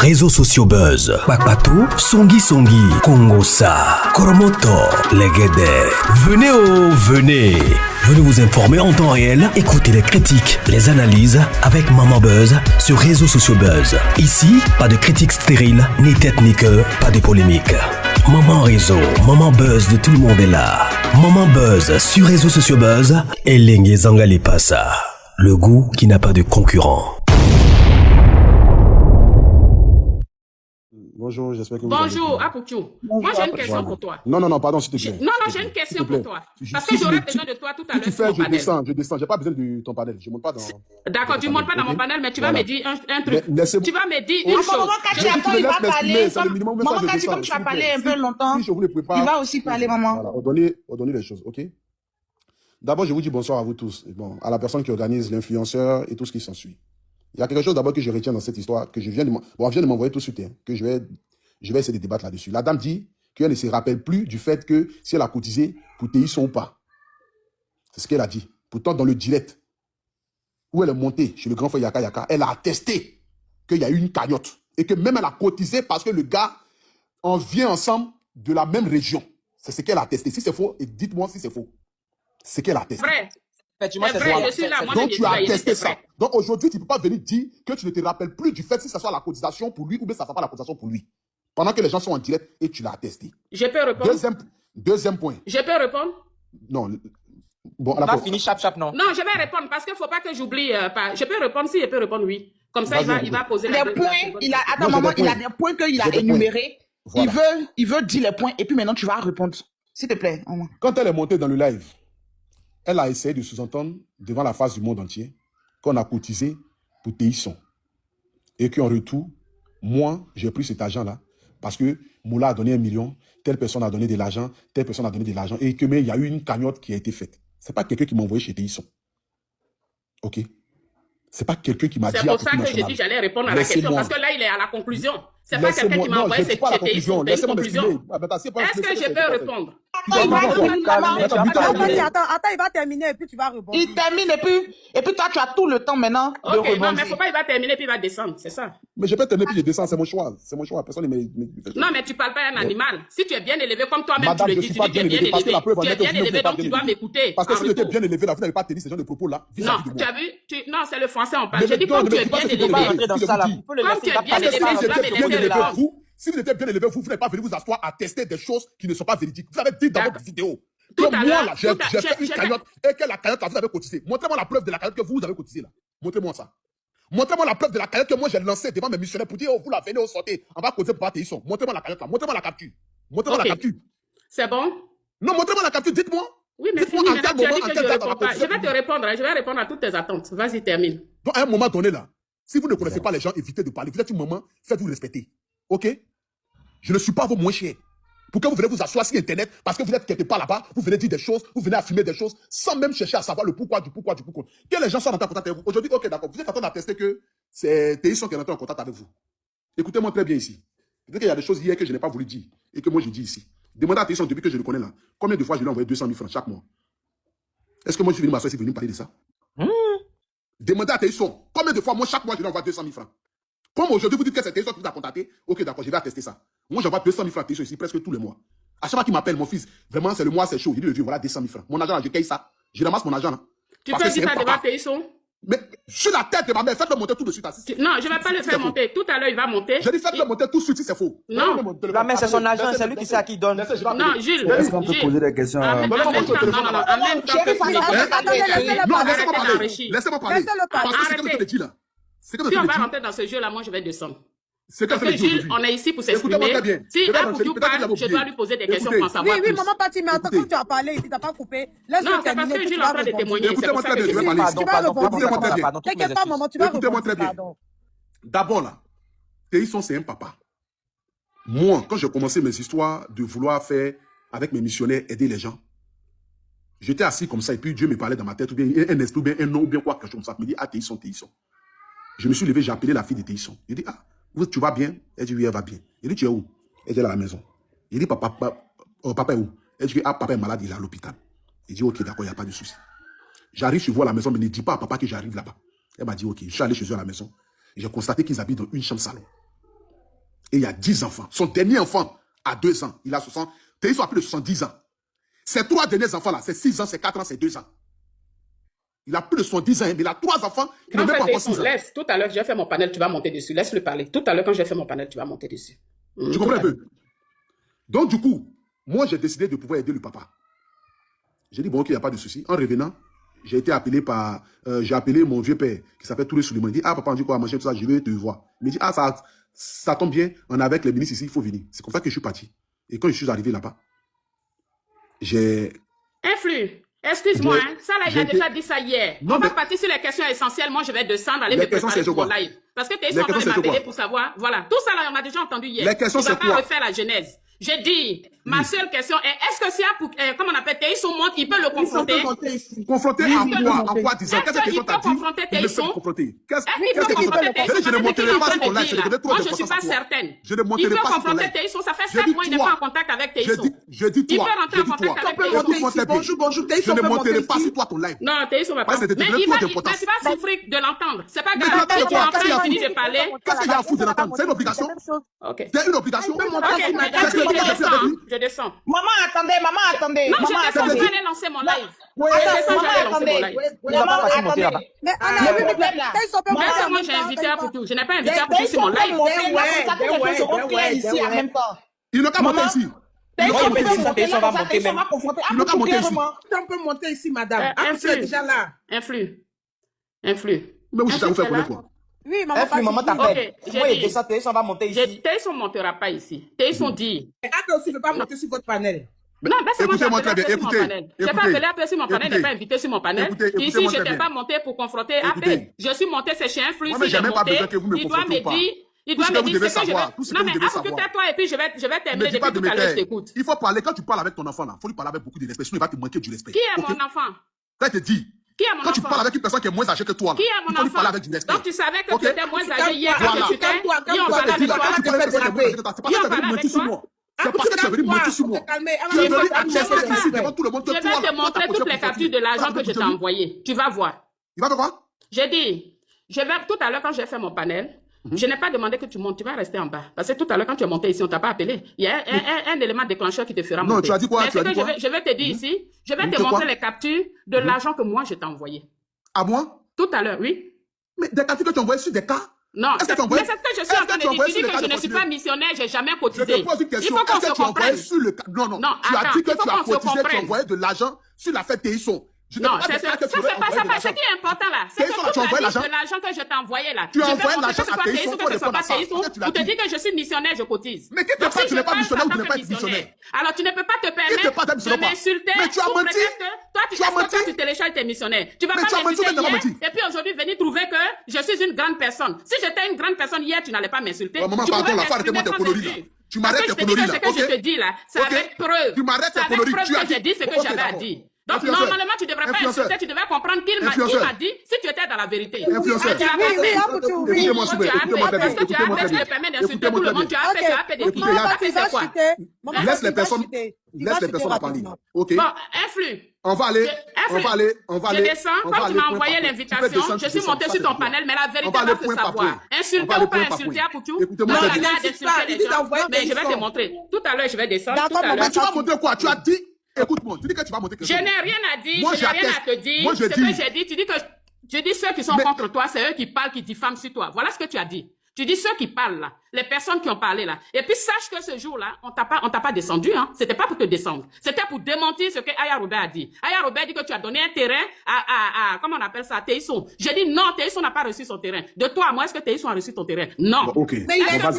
réseaux sociaux buzz. Bakpatou, Songi Songi, Kongosa, Koromoto, Legede. Venez venez. Venez vous informer en temps réel. Écoutez les critiques, les analyses avec Maman Buzz sur réseaux sociaux buzz. Ici, pas de critiques stériles, ni tête ni queue, pas de polémique. Maman réseau, Maman Buzz de tout le monde est là. Maman Buzz sur réseaux sociaux buzz. Et Lengue Zangali Passa. Le goût qui n'a pas de concurrent. Bonjour, j'espère que vous Bonjour, Apouchou. Moi, j'ai une question pour toi. Non, pardon, s'il te plaît. Non, j'ai une question pour toi. Parce que j'aurais besoin de toi tout à l'heure. Tu fais, je descends. J'ai pas besoin de ton panel. Je monte pas dans. D'accord, tu montes pas dans mon panel, mais tu vas me dire un truc. Tu vas me dire une chose. Maman, quand tu attends, il va parler. Maman, quand tu vas parler un peu longtemps, si je vous le prépare, il va aussi parler, maman. Voilà, ordonnez les choses, ok? D'abord, je vous dis bonsoir à vous tous. Et bon, à la personne qui organise l'influenceur et tout ce qui s'ensuit. Il y a quelque chose d'abord que je retiens dans cette histoire, que je viens de m'envoyer tout de suite, que je vais essayer de débattre là-dessus. La dame dit qu'elle ne se rappelle plus du fait que si elle a cotisé pour TI ou pas. C'est ce qu'elle a dit. Pourtant, dans le direct, où elle est montée chez le grand frère Yaka Yaka, elle a attesté qu'il y a eu une cagnotte. Et que même elle a cotisé parce que le gars, on vient ensemble de la même région. C'est ce qu'elle a attesté. Si c'est faux, dites-moi si c'est faux. C'est ce qu'elle a attesté. Vrai. Effectivement, c'est vrai, vrai. je suis là. Moi, donc tu as attesté ça. Donc aujourd'hui, tu ne peux pas venir dire que tu ne te rappelles plus du fait si ça soit la cotisation pour lui ou bien ça ne soit pas la cotisation pour lui. Pendant que les gens sont en direct et tu l'as attesté. Je peux répondre. Deuxième point. Je peux répondre. Non. Bon, on a fini chap, non? Non, je vais répondre parce qu'il ne faut pas que j'oublie. Je peux répondre si je peux répondre oui. Comme ça, il va poser les points. Attends, maman, il a des points qu'il a énumérés. Voilà. Il veut dire les points et puis maintenant tu vas répondre. S'il te plaît. Quand elle est montée dans le live, elle a essayé de sous-entendre devant la face du monde entier qu'on a cotisé pour TI-Son. Et qu'en retour, moi, j'ai pris cet argent-là parce que Moula a donné 1 million, telle personne a donné de l'argent, telle personne a donné de l'argent, et que mais il y a eu une cagnotte qui a été faite. C'est pas quelqu'un qui m'a envoyé chez TI-Son. Ok? C'est pas quelqu'un qui m'a dit. C'est pour ça que j'ai dit j'allais répondre à la question, parce que là, il est à la conclusion. C'est pas quelqu'un qui m'a envoyé chez TI-Son. Est-ce que je peux répondre? Attends, il va terminer et puis tu vas répondre. Il termine et puis toi, tu as tout le temps maintenant de rebondir. Ok, non, mais faut pas, il va terminer puis il va descendre, c'est ça. Mais je peux terminer puis je descends, c'est mon choix. C'est mon choix. Personne ne Non, mais tu parles pas à un animal. Si tu es bien élevé, comme toi-même tu le dis, tu es bien élevé. Tu es bien élevé, donc tu dois m'écouter. Parce que si tu étais bien élevé, là, vous n'avez pas tenu ce genre de propos-là. Non, tu as vu? Non, c'est le français, on parle. Je dis comme tu es bien élevé. Comme tu es bien élevé, tu dois me laisser répondre. Si vous étiez bien élevé, vous n'êtes pas venu vous asseoir à tester des choses qui ne sont pas véridiques. Vous avez dit dans votre vidéo que moi, là, j'ai fait une cagnotte et que la cagnotte, là, vous avez cotisé. Montrez-moi la preuve de la cagnotte que vous avez cotisé, là. Montrez-moi ça. Montrez-moi la preuve de la cagnotte que moi, j'ai lancée devant mes missionnaires pour dire, oh, vous la venez au sortez, on va causer pour partir. Montrez-moi la cagnotte, là. Montrez-moi la capture. Montrez-moi la capture. C'est bon? Non, montrez-moi la capture, dites-moi. Oui, mais fini, maintenant, tu as dit que je ne réponds pas. Je vais te répondre, je vais répondre à toutes tes attentes. Vas-y, termine. Donc, à un moment donné, là, si vous ne connaissez pas les gens, évitez de parler. Vous êtes une maman, faites-vous respecter. OK? Je ne suis pas vos moins chers. Pour que vous venez vous asseoir sur Internet, parce que vous êtes quelque part là-bas, vous venez dire des choses, vous venez affirmer des choses, sans même chercher à savoir le pourquoi du pourquoi. Que les gens soient en contact avec vous. Aujourd'hui, ok, d'accord, vous êtes en train d'attester que c'est TI-Son qui est en contact avec vous. Écoutez-moi très bien ici. Peut-être qu'il y a des choses hier que je n'ai pas voulu dire, et que moi je dis ici. Demandez à TI-Son depuis que je le connais là, combien de fois je lui ai envoyé 200 000 francs chaque mois. Est-ce que moi je suis venu m'asseoir ici, venu me parler de ça? Demandez à TI-Son, combien de fois moi chaque mois je lui envoie 200 000 francs. Comme aujourd'hui, vous dites que c'est TI-Son qui vous a contacté, ok, d'accord, je vais attester ça. Moi, j'envoie 200 000 francs TI-Son ici presque tous les mois. À chaque fois qu'il m'appelle, mon fils, vraiment, c'est le mois, c'est chaud. Il dit, le vieux, voilà 200 000 francs. Mon argent, là, je paye ça. Je ramasse mon argent, là. Tu peux dire ça devant TI-Son? Mais sur la tête de ma mère, faites-le monter tout de suite. Non, je ne vais pas le faire monter. Tout à l'heure, il va monter. Je dis, faites-le monter tout de suite si c'est faux. Non. La mère, c'est son argent, c'est lui qui sait à qui donne. Non, Gilles. Est-ce qu'on peut poser des questions? En même temps laissez-moi parler. Parce que c'est comme je te dis là. Si on va rentrer dans ce jeu-là, moi, je vais descendre. Parce que Gilles, Gilles, on est ici pour s'exprimer. Si Apouchou parle, je dois lui poser des questions pour en savoir plus. Oui, maman Pati, mais attends, quand tu as parlé ici, tu n'as pas coupé. Non, c'est parce que Gilles est en train de témoigner. Écoutez-moi très bien, je vais parler ici. Écoutez-moi très bien. T'inquiète pas, maman, tu vas Écoutez-moi très bien. D'abord là, TI-Son, c'est un papa. Moi, quand j'ai commencé mes histoires de vouloir faire, avec mes missionnaires, aider les gens, j'étais assis comme ça et puis Dieu me parlait dans ma tête, ou bien un esprit, ou bien un nom, ou bien quoi, quelque chose comme ça. Il me dit, ah, TI-Son. Je me suis levé, j'ai appelé la fille de TI-Son. Il dit, ah, tu vas bien? Elle dit, oui, elle va bien. Il dit, tu es où? Elle dit, à la maison. Il dit, papa est où? Elle dit, ah, papa est malade, il est à l'hôpital. Il dit, ok, d'accord, il n'y a pas de souci. J'arrive chez vous à la maison, mais ne dis pas à papa que j'arrive là-bas. Elle m'a dit, ok, je suis allé chez eux à la maison. J'ai constaté qu'ils habitent dans une chambre salon. Et il y a 10 enfants. Son dernier enfant a 2 ans. Il a 60. Ils ont plus de 70 ans. Ces 3 derniers enfants-là, c'est 6 ans, c'est 4 ans, c'est 2 ans. Il a plus de 70 ans, mais il a 3 enfants qui n'ont même pas encore 6 ans. Laisse, tout à l'heure, j'ai fait mon panel, tu vas monter dessus. Laisse-le parler. Tout à l'heure, quand j'ai fait mon panel, tu vas monter dessus. Tu comprends un peu? Donc, du coup, moi, j'ai décidé de pouvoir aider le papa. J'ai dit, bon, ok, il n'y a pas de souci. En revenant, j'ai été appelé par... j'ai appelé mon vieux père, qui s'appelle Touré Souleymane. Il dit, ah, papa, on dit quoi à manger, tout ça, je vais te voir. Il me dit, ah, ça tombe bien, on est avec les ministres ici, il faut venir. C'est comme ça que je suis parti. Et quand je suis arrivé là-bas, j'ai... Influe. Excuse-moi, hein. Ça là, il a déjà dit ça hier. On va partir sur les questions essentielles. Moi, je vais descendre, aller me préparer pour mon live. Parce que tu es en train de m'appeler pour savoir. Voilà. Tout ça là, on a déjà entendu hier. Les questions, c'est quoi? On va pas refaire la genèse. J'ai dit, ma seule question est, est-ce que c'est pour, comment on appelle, Théisson monte, il peut le confronter? Confronter à quoi? En quoi disant? Qu'est-ce que tu as dit? Confronter Théisson? Qu'est-ce que tu confronter Théisson? Je ne monterai pas sur ton live. Moi, je ne suis pas certaine. Je ne monterai pas sur ton live. Il peut confronter Théisson. Ça fait 7 mois, il n'est pas en contact avec Théisson. Je dis toi. Il peut rentrer en contact avec Théisson. Bonjour, je ne monterai pas sur toi ton live. Non, Théisson va pas. Mais tu vas souffrir de l'entendre. C'est pas grave. Tu es en train de finir de parler. Qu'est-ce qu'il y a à foutre de l'entendre? C'est une obligation? C'est une obligation? Je descends. Maman, attendez. Non, je descends, j'allais lancer mon live. Mais moi, j'ai invité à Poutou. Je n'ai pas invité à Poutou sur mon live. Il n'a qu'à monter ici. Il n'a qu'à monter même. Il n'a qu'à monter ici. On peut monter ici, madame. C'est déjà là. Influe. Mais vous, ça vous fait connaître quoi? Oui, maman t'appelle. Moi, il descend, Théisson va monter ici. Théisson ne montera pas ici. Théisson dit. Attends aussi, ne pas monter sur votre panel. Non, écoutez-moi très bien. Écoutez. Je n'ai pas appelé AP sur mon panel, je n'ai pas invité sur mon panel. Ici, je n'étais pas monté pour confronter AP. Je suis monté, c'est chez Influe. Si j'ai monté, il doit me dire. Il doit me dire ce que je vais. Non, mais tais-toi et puis je vais terminer depuis tout à l'heure, je t'écoute. Il faut parler, quand tu parles avec ton enfant là, il faut lui parler avec beaucoup de respect, sinon il va te manquer du respect. Qui est mon enfant? Ça te dit. Qui est mon enfant? Quand tu parles avec une personne qui est moins âgée que toi, qui est mon enfant? Parler avec du respect. Donc tu savais que tu étais moins âgé hier quand tu étais. Et on parlait avec toi. C'est pas ça que tu as mentir sur moi. C'est parce que tu as venu mentir sur moi. Tu es venu accepter ici devant tout le monde. Je vais te montrer toutes les captures de l'argent que je t'ai envoyé. Tu vas voir. Il va faire quoi? J'ai dit, tout à l'heure quand j'ai fait mon panel, je n'ai pas demandé que tu montes, tu vas rester en bas. Parce que tout à l'heure, quand tu es monté ici, on ne t'a pas appelé. Il y a un élément déclencheur qui te fera monter. Non, tu as dit quoi? Je vais te dire ici, je vais te montrer les captures de l'argent que moi je t'ai envoyé. À moi? Tout à l'heure, oui. Mais des captures que tu as envoyées sur des cas? Non, mais c'est ce que je suis en train de dire. Tu dis que je ne suis pas missionnaire, je n'ai jamais cotisé. Je te pose une question. Il faut qu'on se comprenne. Non, tu as dit que tu as cotisé, tu as envoyé de l'argent sur la fête Théisson. Non, c'est pas ça. Ce qui est important là, c'est que tu as dit de l'argent que je t'ai envoyé là. Tu as envoyé l'argent à Théisson que ce soit pas Théisson pour te dire que je suis missionnaire, je cotise. Mais qui te parle, tu n'es pas missionnaire ou tu n'es pas missionnaire? Alors tu ne peux pas te permettre de m'insulter. Mais tu as menti. Toi, tu télécharges tes missionnaires. Tu vas pas m'insulter hier et puis aujourd'hui venir trouver que je suis une grande personne. Si j'étais une grande personne hier, tu n'allais pas m'insulter. Maman, pardon, la fois, arrêtez-moi tes conneries là. Tu m'arrêtes tes conneries là. Ce que je te dis là, c'est avec preuve. Tu m'arrêtes tes conneries. Tu as dit ce que j'avais à dire. Donc, normalement, tu ne devrais pas insulter, tu devrais comprendre qu'il m'a dit si tu étais dans la vérité. Influenceur. Tu as fait. Écoutez-moi, s'il vous plaît. Parce que tu as fait, tu te permets d'insulter tout le monde. Tu as fait des filles. C'est quoi? Laisse les personnes parler. Ok. Bon, Influe. On va aller. Je descends. Quand tu m'as envoyé l'invitation, je suis monté sur ton panel, mais la vérité va se savoir. Insulter ou pas insulter à Poutou? Écoutez-moi, mais je vais te montrer. Tout à l'heure, je vais descendre. Mais tu vas montrer quoi? Tu as dit. Écoute-moi, tu dis que tu vas monter quelque chose. Je n'ai rien à dire, je n'ai rien à te dire. Moi, ce que j'ai dit, tu dis que je dis ceux qui sont contre toi, c'est eux qui parlent, qui diffament sur toi. Voilà ce que tu as dit. Tu dis ceux qui parlent là, les personnes qui ont parlé là. Et puis sache que ce jour-là, on t'a pas descendu, hein. C'était pas pour te descendre. C'était pour démentir ce que Aya Robert a dit. Aya Robert dit que tu as donné un terrain à comment on appelle ça, Théisson. J'ai dit non, Théisson n'a pas reçu son terrain. De toi à moi, est-ce que Théisson a reçu ton terrain? Non. Bon, ok. Mais il est attends,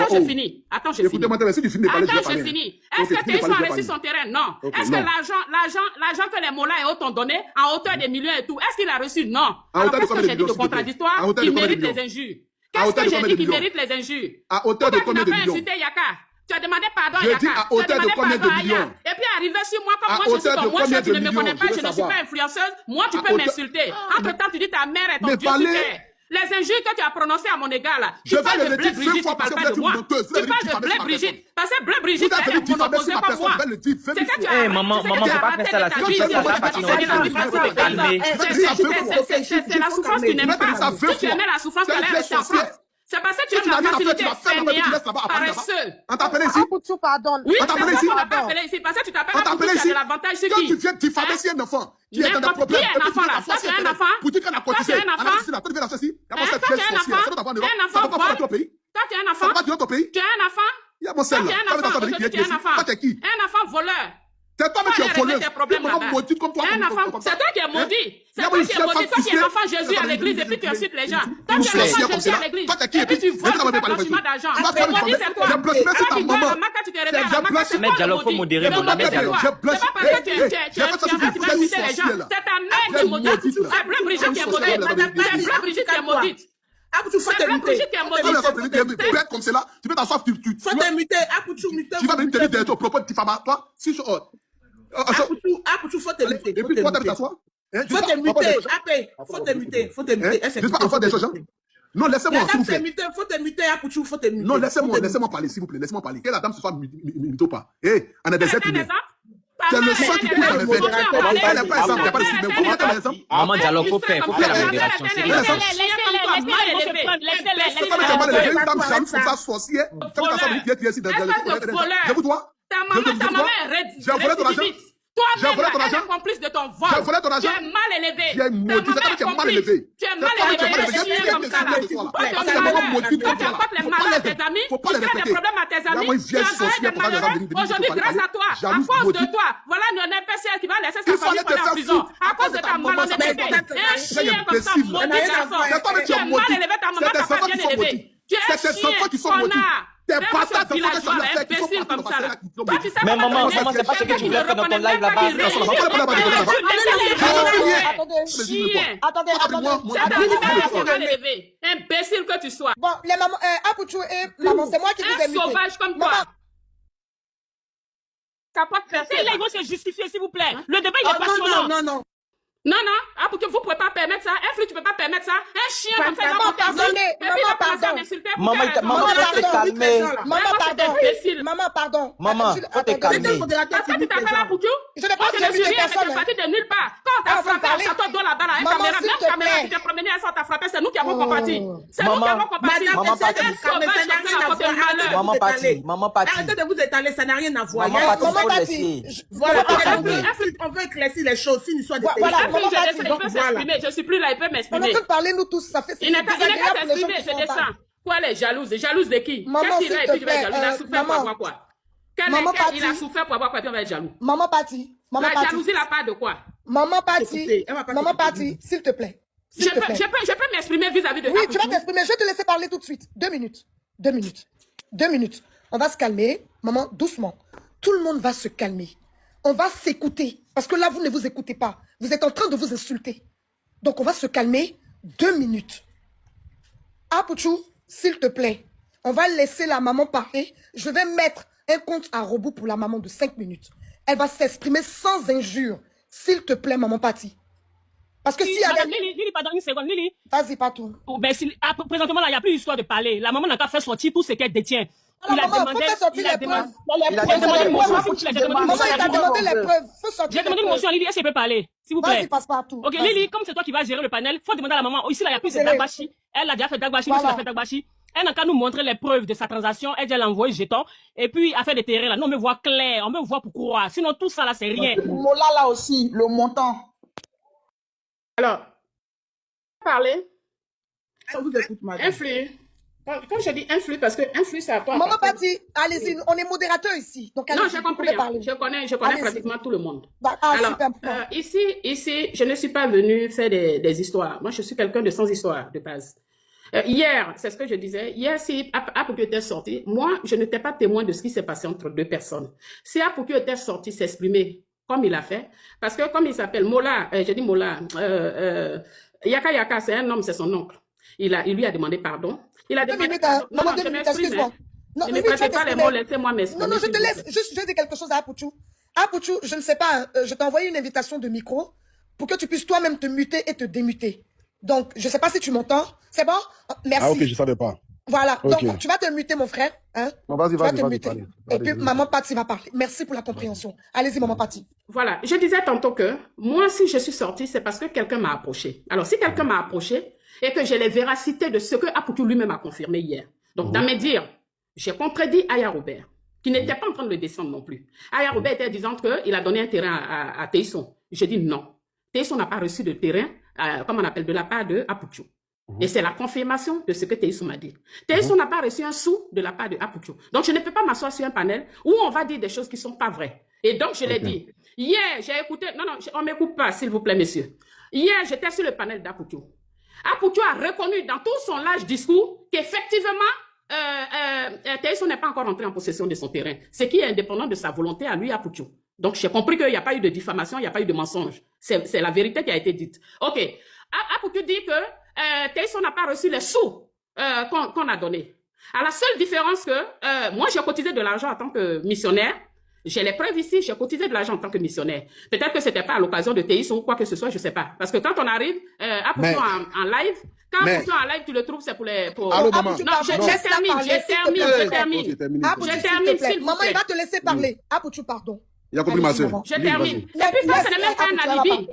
je finis. Attends, je finis. Écoutez-moi, si tu finis de parler, attends, je finis. Est-ce que Théisson a reçu son terrain? Non. Est-ce que l'argent que les Mola et autres ont donné en hauteur des millions et tout, est-ce qu'il a reçu? Non. Alors qu'est-ce que j'ai dit de contradictoire? Il mérite les injures. Qu'est-ce que j'ai dit qui mérite les injures? À hauteur de combien de millions? Tu n'as pas insulté Yaka. Tu as demandé pardon à Yaka. Je dis à hauteur de combien de millions? Et puis arrivé sur moi, comme moi je suis ton moi, tu ne me connais pas, je ne suis pas influenceuse. Moi, tu peux m'insulter. Entre-temps, tu dis ta mère est ton Dieu sur terre. Les injures que tu as prononcées à mon égard là. Tu parles de Blé Brigitte, tu parles pas de moi. Tu parles de Blé Brigitte. Parce que Blé Brigitte, elle est monoposée comme moi. C'est que tu as maman, c'est pas faire ça là. C'est la souffrance que tu n'aimes pas. Si tu aimais la souffrance, tu allais rester en France. C'est parce que tu es ma facilité fainéant, paresseux. On t'appelle ici? Pardon. Oui, on t'appelle ici? On t'a pas appelé ici parce que tu t'appelles ici. Tu as de l'avantage, c'est quand qui? tu viens diffamer si un enfant qui est dans des problèmes, qui est un enfant là? Toi, tu es un enfant? Pour dire qu'on a cotisé, un enfant? toi tu viens dans ceci, il y a mon Toi, seul tu es piège un foncier, enfant? ça doit pas en Europe, Un ça enfant, doit pas faire dans ton pays, toi, tu es un ça enfant? doit pas dans ton pays, Tu es un enfant? il y a mon seul là, Tu es un enfant? Aujourd'hui, tu es un enfant. toi t'es qui? Un enfant voleur. C'est toi qui es voleuse, maudit comme toi. Un enfant, c'est toi qui es maudit. C'est toi qui es maudit. Toi qui es l'enfant Jésus à l'église et puis tu insultes les gens. Toi qui es l'enfant Jésus à l'église. Et puis tu voles pour faire blanchiment d'argent. Le maudit, c'est toi. J'ai blanchiment sur ta maman. Tu te réveilles à la matin, c'est toi le maudit. modéré, Le maudit, c'est toi. C'est pas parce que tu vas insulter les gens. C'est ta mère qui est maudite. C'est Bleu Brigitte qui est maudite. C'est Bleu Brigitte qui est maudite. Apoutou, faut C'est Bleu t'émuter. Brigitte qui est maudite. Bête comme cela, tu peux t'asseoir, Faut t'émuter. Apoutou, tu vas venir te dire ton propos de diffamatoire. Si je... Apoutou, faut t'émuter. Et puis toi, tu t'assois? Faut t'émuter. Faut t'émuter. Faut t'émuter. J'espère qu'on fait des choses, hein? Non, laissez-moi, s'il vous plaît. Faut t'émuter, Apoutou, faut t'émuter. Non, laissez-moi parler, s'il vous plaît. Laissez-moi parler. Que la dame se soit mytho pas. Eh, on a des êtres humains. C'est le sang qui coule dans les veines. Elle n'est pas exemple, il n'y a pas de film. Vous mettez l'exemple. Maman dialogue, faut faire la modération. Laissez-les. Une dame jalouse comme ça, sorcière. Je vous dois. Ta maman est J'ai volé ton argent. Toi-même, elle est complice de ton vol. J'ai volé ton argent. Tu es mal élevé. Tu es maudit. C'est toi qui es mal élevé. Tu es mal élevé. Comme ça, là. Toi, tu apportes les malheurs à tes amis. Tu crées des problèmes à tes amis. Tu as des malheureux. Aujourd'hui, grâce à toi, à cause de toi, voilà un imbécile qui va laisser sa famille en prison. À cause de ta malhonnêteté. Un chien comme ça, maudit garçon. Tu es mal élevé, ta maman t'a pas bien élevé. Tu es un chien, connard. T'es pas ça, c'est pas ça, imbécile comme ça, là. Mais maman, c'est pas ce que tu voulais faire dans ton live là-bas. Attendez. Imbécile que tu sois. Bon, les mamans, Apoutou et maman, c'est moi qui vous ai muté. Sauvage comme toi. Capote personne. Là, ils vont se justifier, s'il vous plaît. Le débat, il est passionnant. Non, pour que vous ne pouvez pas permettre ça. Un flux, tu ne peux pas permettre ça. Un chien comme ça, maman, pardonnez. Maman, pardon. Maman, faut te calmer. Maman, pardon. Maman, faut te calmer. Parce que tu t'appelles Apoutou? Je ne pense que je je suis muté personne. rien, parti de nulle part. Quand on t'a frappé au château d'eau là-bas, la caméra, qui t'est promenée, elle t'a frappé, c'est nous qui avons compati. C'est nous qui avons compati. Maman, Pati. Arrêtez de vous étaler, ça n'a rien à voir. Maman, Pati. Voilà, on veut éclaircir les choses, si nous sommes je suis plus là, il peut m'exprimer. On a parler nous tous, ça fait il n'est pas s'exprimer, c'est des ça. Quoi, elle est jalouse? Jalouse de qui? Qu'est-ce qu'il a et puis je vais être jalouse? Il a souffert pour avoir quoi? Il a souffert pour avoir quoi et puis on va être jaloux? Maman Pati. La jalousie, la part de quoi? Maman Pati, s'il te plaît. Je peux m'exprimer vis-à-vis de ça. Oui, tu vas t'exprimer. Je vais te laisser parler tout de suite. 2 minutes. 2 minutes. On va se calmer. Maman, doucement. Tout le monde va se calmer. On va s'écouter. Parce que là, vous ne vous écoutez pas. Vous êtes en train de vous insulter. Donc, on va se calmer 2 minutes. Apoutou, s'il te plaît, on va laisser la maman parler. Je vais mettre un compte à rebours pour la maman de 5 minutes. Elle va s'exprimer sans injure. S'il te plaît, maman Pati. Parce que si... Lily, pardon, une seconde, Lily. Vas-y, pas tout. Présentement, là, il n'y a plus d'histoire de parler. La maman n'a qu'à faire sortir tout ce qu'elle détient. Il a demandé les preuves. J'ai demandé une motion, Lily, est-ce qu'elle peut parler? S'il vous plaît. Vas-y, passe partout. Ok, Lily, comme c'est toi qui vas gérer le panel, il faut demander à la maman. Ici, là, il n'y a plus de Dagbashi. Elle a déjà fait Dagbashi, lui, il a fait Dagbashi. Elle n'a qu'à nous montrer les preuves de sa transaction. Elle a envoyé jeton. Et puis, à faire des terrains, là. Nous, on me voit clair. On me voit pour croire. Sinon, tout ça, là, c'est rien. Mola, là aussi, le montant. Alors, parler. On vous écoute, madame. Influe. Quand je dis influe, parce que influe, c'est à toi. Maman Pati, allez-y, on est modérateur ici. Donc, non, j'ai compris. Je connais pratiquement tout le monde. Alors, ici, je ne suis pas venue faire des histoires. Moi, je suis quelqu'un de sans histoire, de base. Hier, c'est ce que je disais. Hier, si Apoutou était sorti, moi, je n'étais pas témoin de ce qui s'est passé entre 2 personnes. Si Apoutou était sorti s'exprimer comme il a fait, parce que comme il s'appelle Mola, j'ai dit Mola, Yaka Yaka, c'est un homme, c'est son oncle. Il lui a demandé pardon. Il a demandé pardon. Non, je m'exprime. Ne me prêtez pas les mots, laissez-moi m'exprimer. Non, je te laisse. Juste, je vais dire quelque chose à Apoutou. Apoutou, je ne sais pas, je t'ai envoyé une invitation de micro pour que tu puisses toi-même te muter et te démuter. Donc, je ne sais pas si tu m'entends. C'est bon? Merci. Ah, ok, je ne savais pas. Voilà. Okay. Donc, tu vas te muter, mon frère. Hein? Bon, vas-y. Et puis, maman Pati va parler. Merci pour la compréhension. Allez-y, maman Pati. Voilà. Je disais tantôt que moi, si je suis sortie, c'est parce que quelqu'un m'a approché. Alors, si quelqu'un m'a approché et que j'ai les véracités de ce que Apoutou lui-même a confirmé hier, Donc, dans mes dires, j'ai contredit Aya Robert, qui n'était pas en train de le descendre non plus. Aya Robert était disant qu'il a donné un terrain à Teisson. Je dis non. Teisson n'a pas reçu de terrain, comme on appelle, de la part de Apouchou. Et c'est la confirmation de ce que Teisson m'a dit. Teisson n'a pas reçu un sou de la part de Apouchou. Donc, je ne peux pas m'asseoir sur un panel où on va dire des choses qui ne sont pas vraies. Et donc, je l'ai dit. Hier, j'ai écouté... Non, on ne m'écoute pas, s'il vous plaît, messieurs. Hier, j'étais sur le panel d'Apouchou. Apouchou a reconnu dans tout son large discours qu'effectivement, Teisson n'est pas encore entré en possession de son terrain. Ce qui est indépendant de sa volonté à lui, Apouchou. Donc, j'ai compris qu'il n'y a pas eu de diffamation, il n'y a pas eu de mensonge. C'est la vérité qui a été dite. OK. Apouchou dit que Teisson n'a pas reçu les sous qu'on a donnés. À la seule différence que moi, j'ai cotisé de l'argent en tant que missionnaire. J'ai les preuves ici, j'ai cotisé de l'argent en tant que missionnaire. Peut-être que c'était pas à l'occasion de Teisson ou quoi que ce soit, je sais pas. Parce que quand on arrive Apouchou en live, quand Apouchou en live, tu le trouves, c'est pour les... Allô, maman. Non, je termine, s'il vous Maman, plaît. il va te laisser parler. Apouchou, pardon. Il a compris, ma soeur. Je termine. Et puis ça, ce n'est même pas un alibi.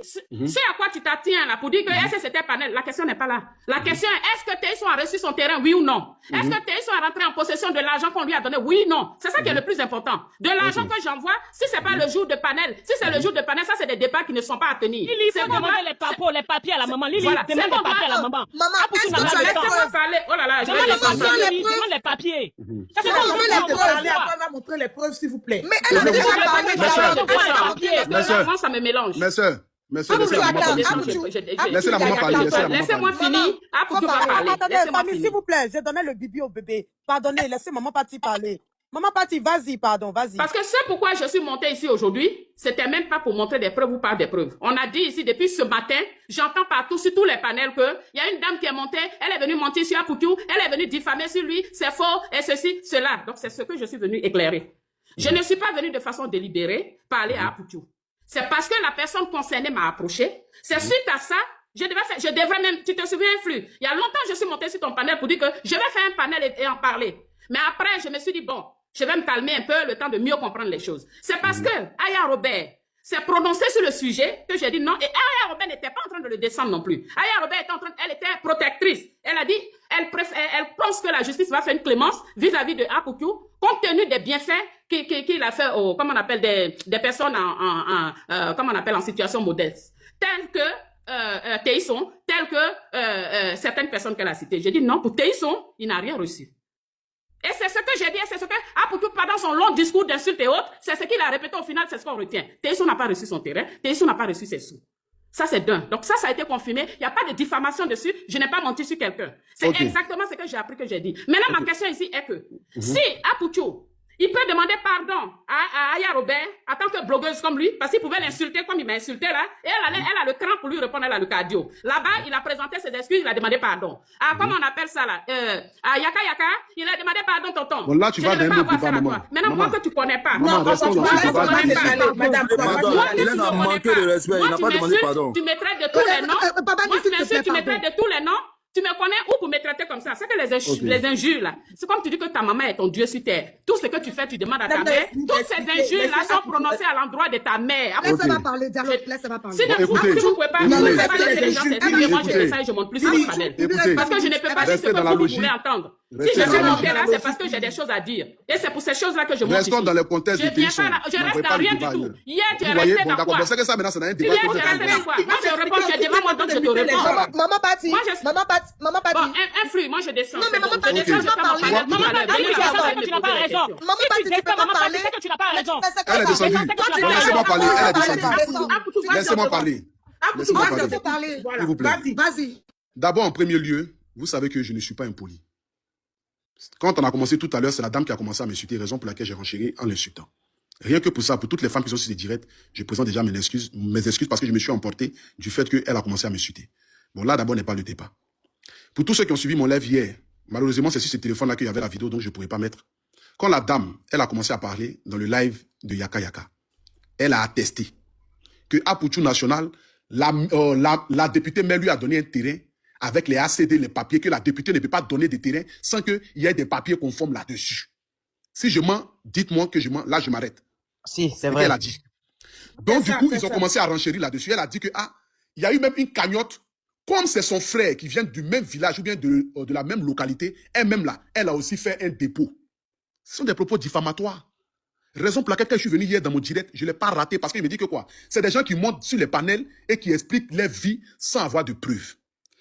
C'est à quoi tu t'attiens là pour dire que est-ce que c'était panel? La question n'est pas là. La question est est-ce que Teisson a reçu son terrain, oui ou non? Est-ce que Teisson est rentré en possession de l'argent qu'on lui a donné, oui ou non? C'est ça qui est le plus important. De l'argent que j'envoie, si c'est pas le jour de panel, si c'est le jour de panel, ça c'est des débats qui ne sont pas à tenir. Lily, il faut demander les papiers à la maman. Lily, Voilà, demande les papiers à la maman. Maman, est-ce que tu as Laissez-moi parler. Oh là là, je vais Demande les papiers. Ça c'est va montrer les preuves, s'il vous plaît. Mais elle a déjà parlé de ça me mélange. Laissez la maman parler. Laissez-moi finir. Apouchou va parler. Attendez, famille, s'il vous plaît, j'ai donné le bibi au bébé. Pardonnez, laissez maman Pati parler. Maman Pati, vas-y, pardon, vas-y. Parce que c'est pourquoi je suis montée ici aujourd'hui, c'était même pas pour montrer des preuves ou pas des preuves. On a dit ici depuis ce matin, j'entends partout sur tous les panels que il y a une dame qui est montée, elle est venue mentir sur Apouchou, elle est venue diffamer sur lui, c'est faux, et ceci, cela. Donc c'est ce que je suis venue éclairer. Je ne suis pas venue de façon délibérée parler à Apouchou. C'est parce que la personne concernée m'a approché. C'est suite à ça, je devrais même, tu te souviens, Flux, il y a longtemps, je suis montée sur ton panel pour dire que je vais faire un panel et en parler. Mais après, je me suis dit, bon, je vais me calmer un peu, le temps de mieux comprendre les choses. C'est parce que Aya Robert s'est prononcée sur le sujet que j'ai dit non. Et Aya Robert n'était pas en train de le descendre non plus. Aya Robert elle était protectrice. Elle a dit, elle pense que la justice va faire une clémence vis-à-vis de Apouchou, compte tenu des bienfaits qu'il a fait aux, comment on appelle, des personnes comment on appelle, en situation modeste. Telles que Teisson, telles que certaines personnes qu'elle a citées. J'ai dit non, pour Teisson, il n'a rien reçu. Et c'est ce que j'ai dit, et c'est ce que Apouchou, pendant son long discours d'insultes et autres, c'est ce qu'il a répété au final, c'est ce qu'on retient. Teisson n'a pas reçu son terrain, Teisson n'a pas reçu ses sous. Ça, c'est d'un. Donc ça a été confirmé. Il n'y a pas de diffamation dessus. Je n'ai pas menti sur quelqu'un. C'est exactement ce que j'ai appris, que j'ai dit. Maintenant, ma question ici est que si Apouchou, il peut demander pardon à Aya Robert en tant que blogueuse comme lui, parce qu'il pouvait l'insulter comme il m'a insulté là, et elle a le cran pour lui répondre, elle a le cardio. Là-bas, il a présenté ses excuses, il a demandé pardon. Comment on appelle ça là, à Yaka Yaka, il a demandé pardon, tonton. Bon, là, tu vas d'un autre débat, maman. Maintenant, moi que tu connais pas. Maman, restons dans ce débat. Madame, il a manqué de respect, il n'a pas demandé pardon. Tu me traites de tous les noms. Moi, tu m'insultes, tu me traites de tous les noms. Tu me connais où pour me traiter comme ça? C'est que les injures, là. C'est comme tu dis que ta maman est ton Dieu sur terre. Tout ce que tu fais, tu demandes à ta mère. Toutes ces injures-là sont prononcées à l'endroit de ta mère. Laisse-moi parler, dialogue, laisse-moi parler. Si vous ne pouvez pas laisser les gens s'exprimer, moi, je descends et je monte plus sur le panel. Parce que je ne peux pas dire ce que vous voulez entendre. Si je suis montée là, c'est parce que j'ai des choses à dire. Et c'est pour ces choses-là que je monte ici. Restons dans le contexte de Teisson. Je reste dans rien du tout. Hier, tu es resté dans quoi? C'est que ça, maintenant, c'est un débat. Hier, tu es resté dans quoi? Moi, je réponds, tu es devant moi, donc je te réponds. Maman Pati, maman Pati. Bon, un flux, moi je descends. Non, mais maman Pati, je descends, maman Pati, Maman Pati, tu n'as pas raison. Maman Pati, tu peux pas parler. C'est que tu n'as pas raison. Elle est descendue. Laissez-moi parler, elle est descendue. Laissez-moi parler. Laissez-moi parler. S'il vous plaît. Vas-y. D'abord, en premier lieu, vous savez que je ne suis pas impoli. Quand on a commencé tout à l'heure, c'est la dame qui a commencé à m'insulter, raison pour laquelle j'ai renchéri en l'insultant. Rien que pour ça, pour toutes les femmes qui sont sur les directs, je présente déjà mes excuses parce que je me suis emporté du fait qu'elle a commencé à m'insulter. Bon, là, d'abord, n'est pas le débat. Pour tous ceux qui ont suivi mon live hier, malheureusement, c'est sur ce téléphone-là qu'il y avait la vidéo, donc je ne pourrais pas mettre. Quand la dame, elle a commencé à parler dans le live de Yaka Yaka, elle a attesté que Apouchou National, la députée mère lui a donné un terrain avec les ACD, les papiers, que la députée ne peut pas donner des terrains sans qu'il y ait des papiers conformes là-dessus. Si je mens, dites-moi que je mens, là je m'arrête. Si, c'est vrai. Elle a dit. Donc du coup, ils ont commencé à renchérir là-dessus. Elle a dit que, il y a eu même une cagnotte Comme c'est son frère qui vient du même village ou bien de la même localité, elle-même là, elle a aussi fait un dépôt. Ce sont des propos diffamatoires. Raison pour laquelle quand je suis venu hier dans mon direct, je ne l'ai pas raté parce qu'il me dit que quoi? C'est des gens qui montent sur les panels et qui expliquent leur vie sans avoir de preuves.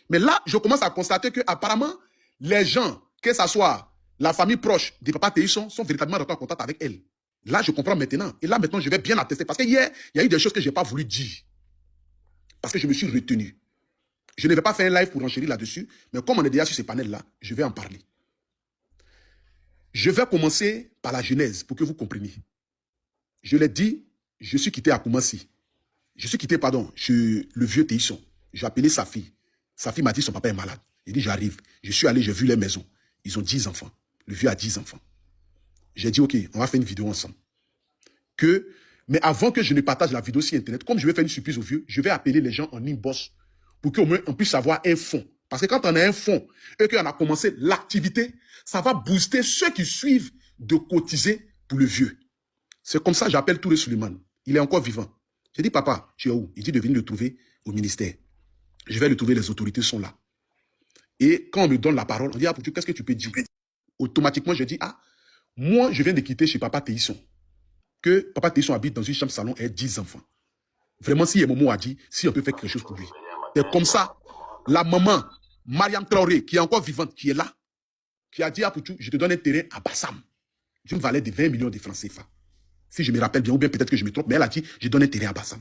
Mais là, je commence à constater que apparemment, les gens, que ce soit la famille proche de Papa Téhisson, sont véritablement en contact avec elle. Là, je comprends maintenant. Et là, maintenant, je vais bien attester. Parce que hier, il y a eu des choses que je n'ai pas voulu dire. Parce que je me suis retenu. Je ne vais pas faire un live pour enchérir là-dessus. Mais comme on est déjà sur ces panels-là, je vais en parler. Je vais commencer par la genèse pour que vous compreniez. Je l'ai dit, je suis quitté à Koumassi. Je suis quitté, pardon, le vieux Téhisson. J'ai appelé sa fille. Sa fille m'a dit son papa est malade. Il dit j'arrive. Je suis allé, j'ai vu les maisons. Ils ont 10 enfants. Le vieux a 10 enfants. J'ai dit ok, on va faire une vidéo ensemble. Mais avant que je ne partage la vidéo sur Internet, comme je vais faire une surprise au vieux, je vais appeler les gens en inbox pour qu'au moins on puisse avoir un fonds. Parce que quand on a un fonds et qu'on a commencé l'activité, ça va booster ceux qui suivent de cotiser pour le vieux. C'est comme ça que j'appelle Touré Suleiman. Il est encore vivant. J'ai dit, papa, tu es où? Il dit de venir le trouver au ministère. Je vais le trouver, les autorités sont là. Et quand on me donne la parole, on dit, ah, qu'est-ce que tu peux dire? Automatiquement, je dis, ah, moi, je viens de quitter chez Papa Téhisson. Que Papa Téhisson habite dans une chambre salon et 10 enfants. Vraiment, si Momo a dit, si on peut faire quelque chose pour lui. C'est comme ça, la maman, Mariam Traoré, qui est encore vivante, qui est là, qui a dit à Poutou, je te donne un terrain à Bassam, d'une valeur de 20 millions de francs CFA. Si je me rappelle bien, ou bien peut-être que je me trompe, mais elle a dit, je donne un terrain à Bassam.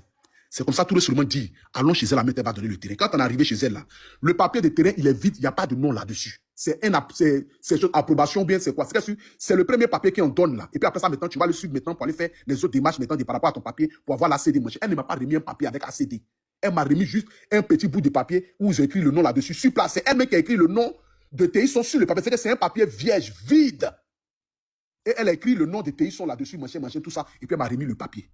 C'est comme ça, tout le monde dit, allons chez elle, la mère va donner le terrain. Quand on est arrivé chez elle, là, le papier de terrain, il est vide, il n'y a pas de nom là-dessus. C'est une approbation, bien, c'est quoi? C'est le premier papier qu'on donne là. Et puis après ça, maintenant, tu vas le suivre maintenant pour aller faire les autres démarches maintenant par rapport à ton papier pour avoir l'ACD. Elle ne m'a pas remis un papier avec ACD. Elle m'a remis juste un petit bout de papier où j'ai écrit le nom là-dessus. Sur place, c'est elle-même qui a écrit le nom de Téhisson sur le papier. C'est un papier vierge, vide. Et elle a écrit le nom de Téhisson là-dessus, machin, tout ça. Et puis elle m'a remis le papier.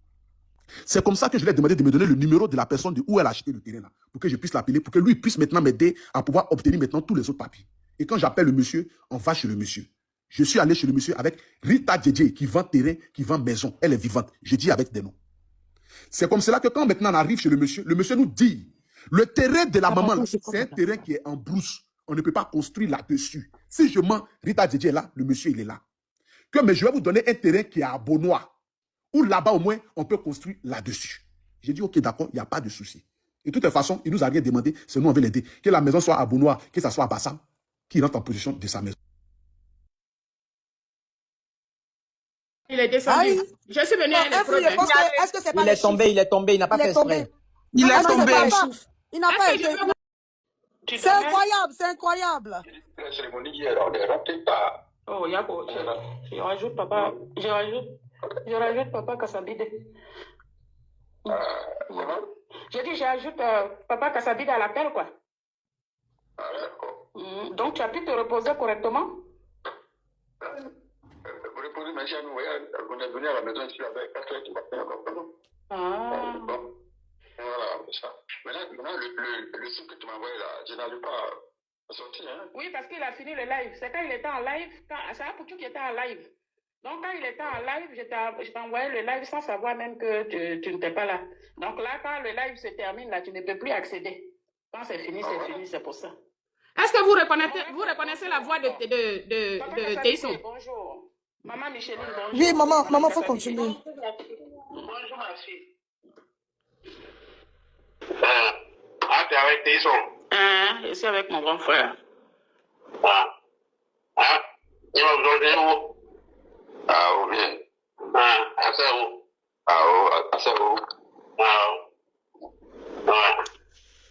C'est comme ça que je lui ai demandé de me donner le numéro de la personne de où elle a acheté le terrain là, pour que je puisse l'appeler, pour que lui puisse maintenant m'aider à pouvoir obtenir maintenant tous les autres papiers. Et quand j'appelle le monsieur, on va chez le monsieur. Je suis allé chez le monsieur avec Rita Djedje qui vend terrain, qui vend maison. Elle est vivante. Je dis avec des noms. C'est comme cela que quand maintenant on arrive chez le monsieur nous dit, le terrain de la maman, c'est un terrain qui est en brousse. On ne peut pas construire là-dessus. Si je mens, Rita Djedje est là, le monsieur il est là. Mais je vais vous donner un terrain qui est à Beaunois. Où là-bas, au moins, on peut construire là-dessus. J'ai dit, ok, d'accord, il n'y a pas de souci. Et de toute façon, il nous a rien demandé, c'est nous, on veut l'aider. Que la maison soit à Beaunois, que ça soit à Bassam, qui rentre en position de sa maison. Il est descendu. Ah oui. Je suis venu à l'épreuve. Est-ce que c'est pas il est tombé, il n'a pas fait exprès. Il est tombé. Il n'a pas été... C'est incroyable, c'est incroyable. La cérémonie hier, on ne raté pas. Oh, Yako, je rajoute papa, je rajoute papa Kassabide. J'ai dit, j'ajoute papa Kassabide à l'appel, quoi. Ah, d'accord. Donc, tu as pu te reposer correctement? Vous reposez, mais on est venu à la maison ici avec 4 heures du matin. Ah. Bon. Voilà, ça. Maintenant, le signe que tu m'as envoyé là, je n'arrive pas à sortir. Hein? Oui, parce qu'il a fini le live. C'est quand il était en live, c'est un Poutou qui était en live. Donc, quand il était en live, je t'ai envoyé le live sans savoir même que tu n'étais pas là. Donc là, quand le live se termine, là, tu ne peux plus accéder. Quand c'est fini, c'est pour ça. Est-ce que vous reconnaissez la voix de Téhisson? Bonjour. Maman Micheline, bonjour. Oui, maman, faut continuer. Bonjour, ma fille. Ah, t'es avec Téhisson? Je suis avec mon grand frère. Il va vous donner où? Ah, oui. À ça où? À ça où?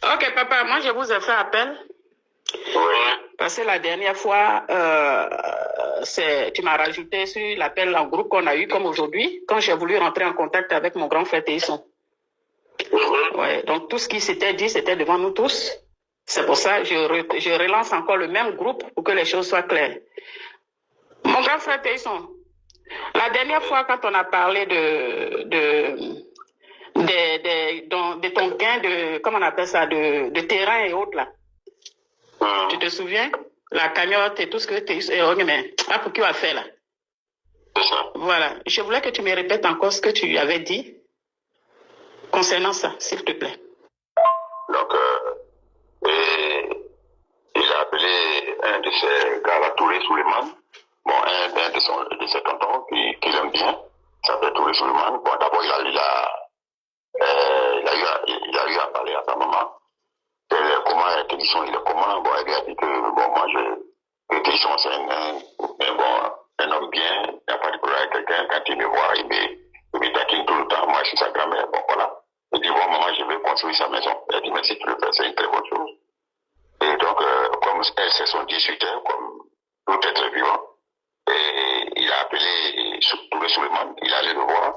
Ok, papa, moi je vous ai fait appel. Oui. Parce que la dernière fois, tu m'as rajouté sur l'appel en groupe qu'on a eu comme aujourd'hui, quand j'ai voulu rentrer en contact avec mon grand frère Téhisson. Ouais, donc tout ce qui s'était dit, c'était devant nous tous. C'est pour ça que je relance encore le même groupe pour que les choses soient claires. Mon grand frère Téhisson, la dernière fois quand on a parlé de ton gain de, comment on appelle ça, de terrain et autres là. Tu te souviens? La cagnotte et tout ce que pour qui a fait là. Voilà. Je voulais que tu me répètes encore ce que tu avais dit concernant ça, s'il te plaît. Donc, un de ces gars-là, Touré Souleymane, bon, un de ses tontons qui l'aime bien, ça s'appelle Touré Souleymane. Bon, d'abord, il a eu à parler à sa maman. Comment Télisson, il est comment? Bon, elle lui a dit que, bon, moi, Télisson, c'est un homme bien, il n'y a pas de problème avec quelqu'un. Quand il me voit, il me taquine tout le temps. Moi, je suis sa grand-mère. Bon, voilà. Il dit, bon, maman, je vais construire sa maison. Elle dit, mais si tu le fais, c'est une très bonne chose. Et donc, comme elle, c'est son 18h, comme tout être vivant, et il a appelé Touré Souleymane, il allait le voir.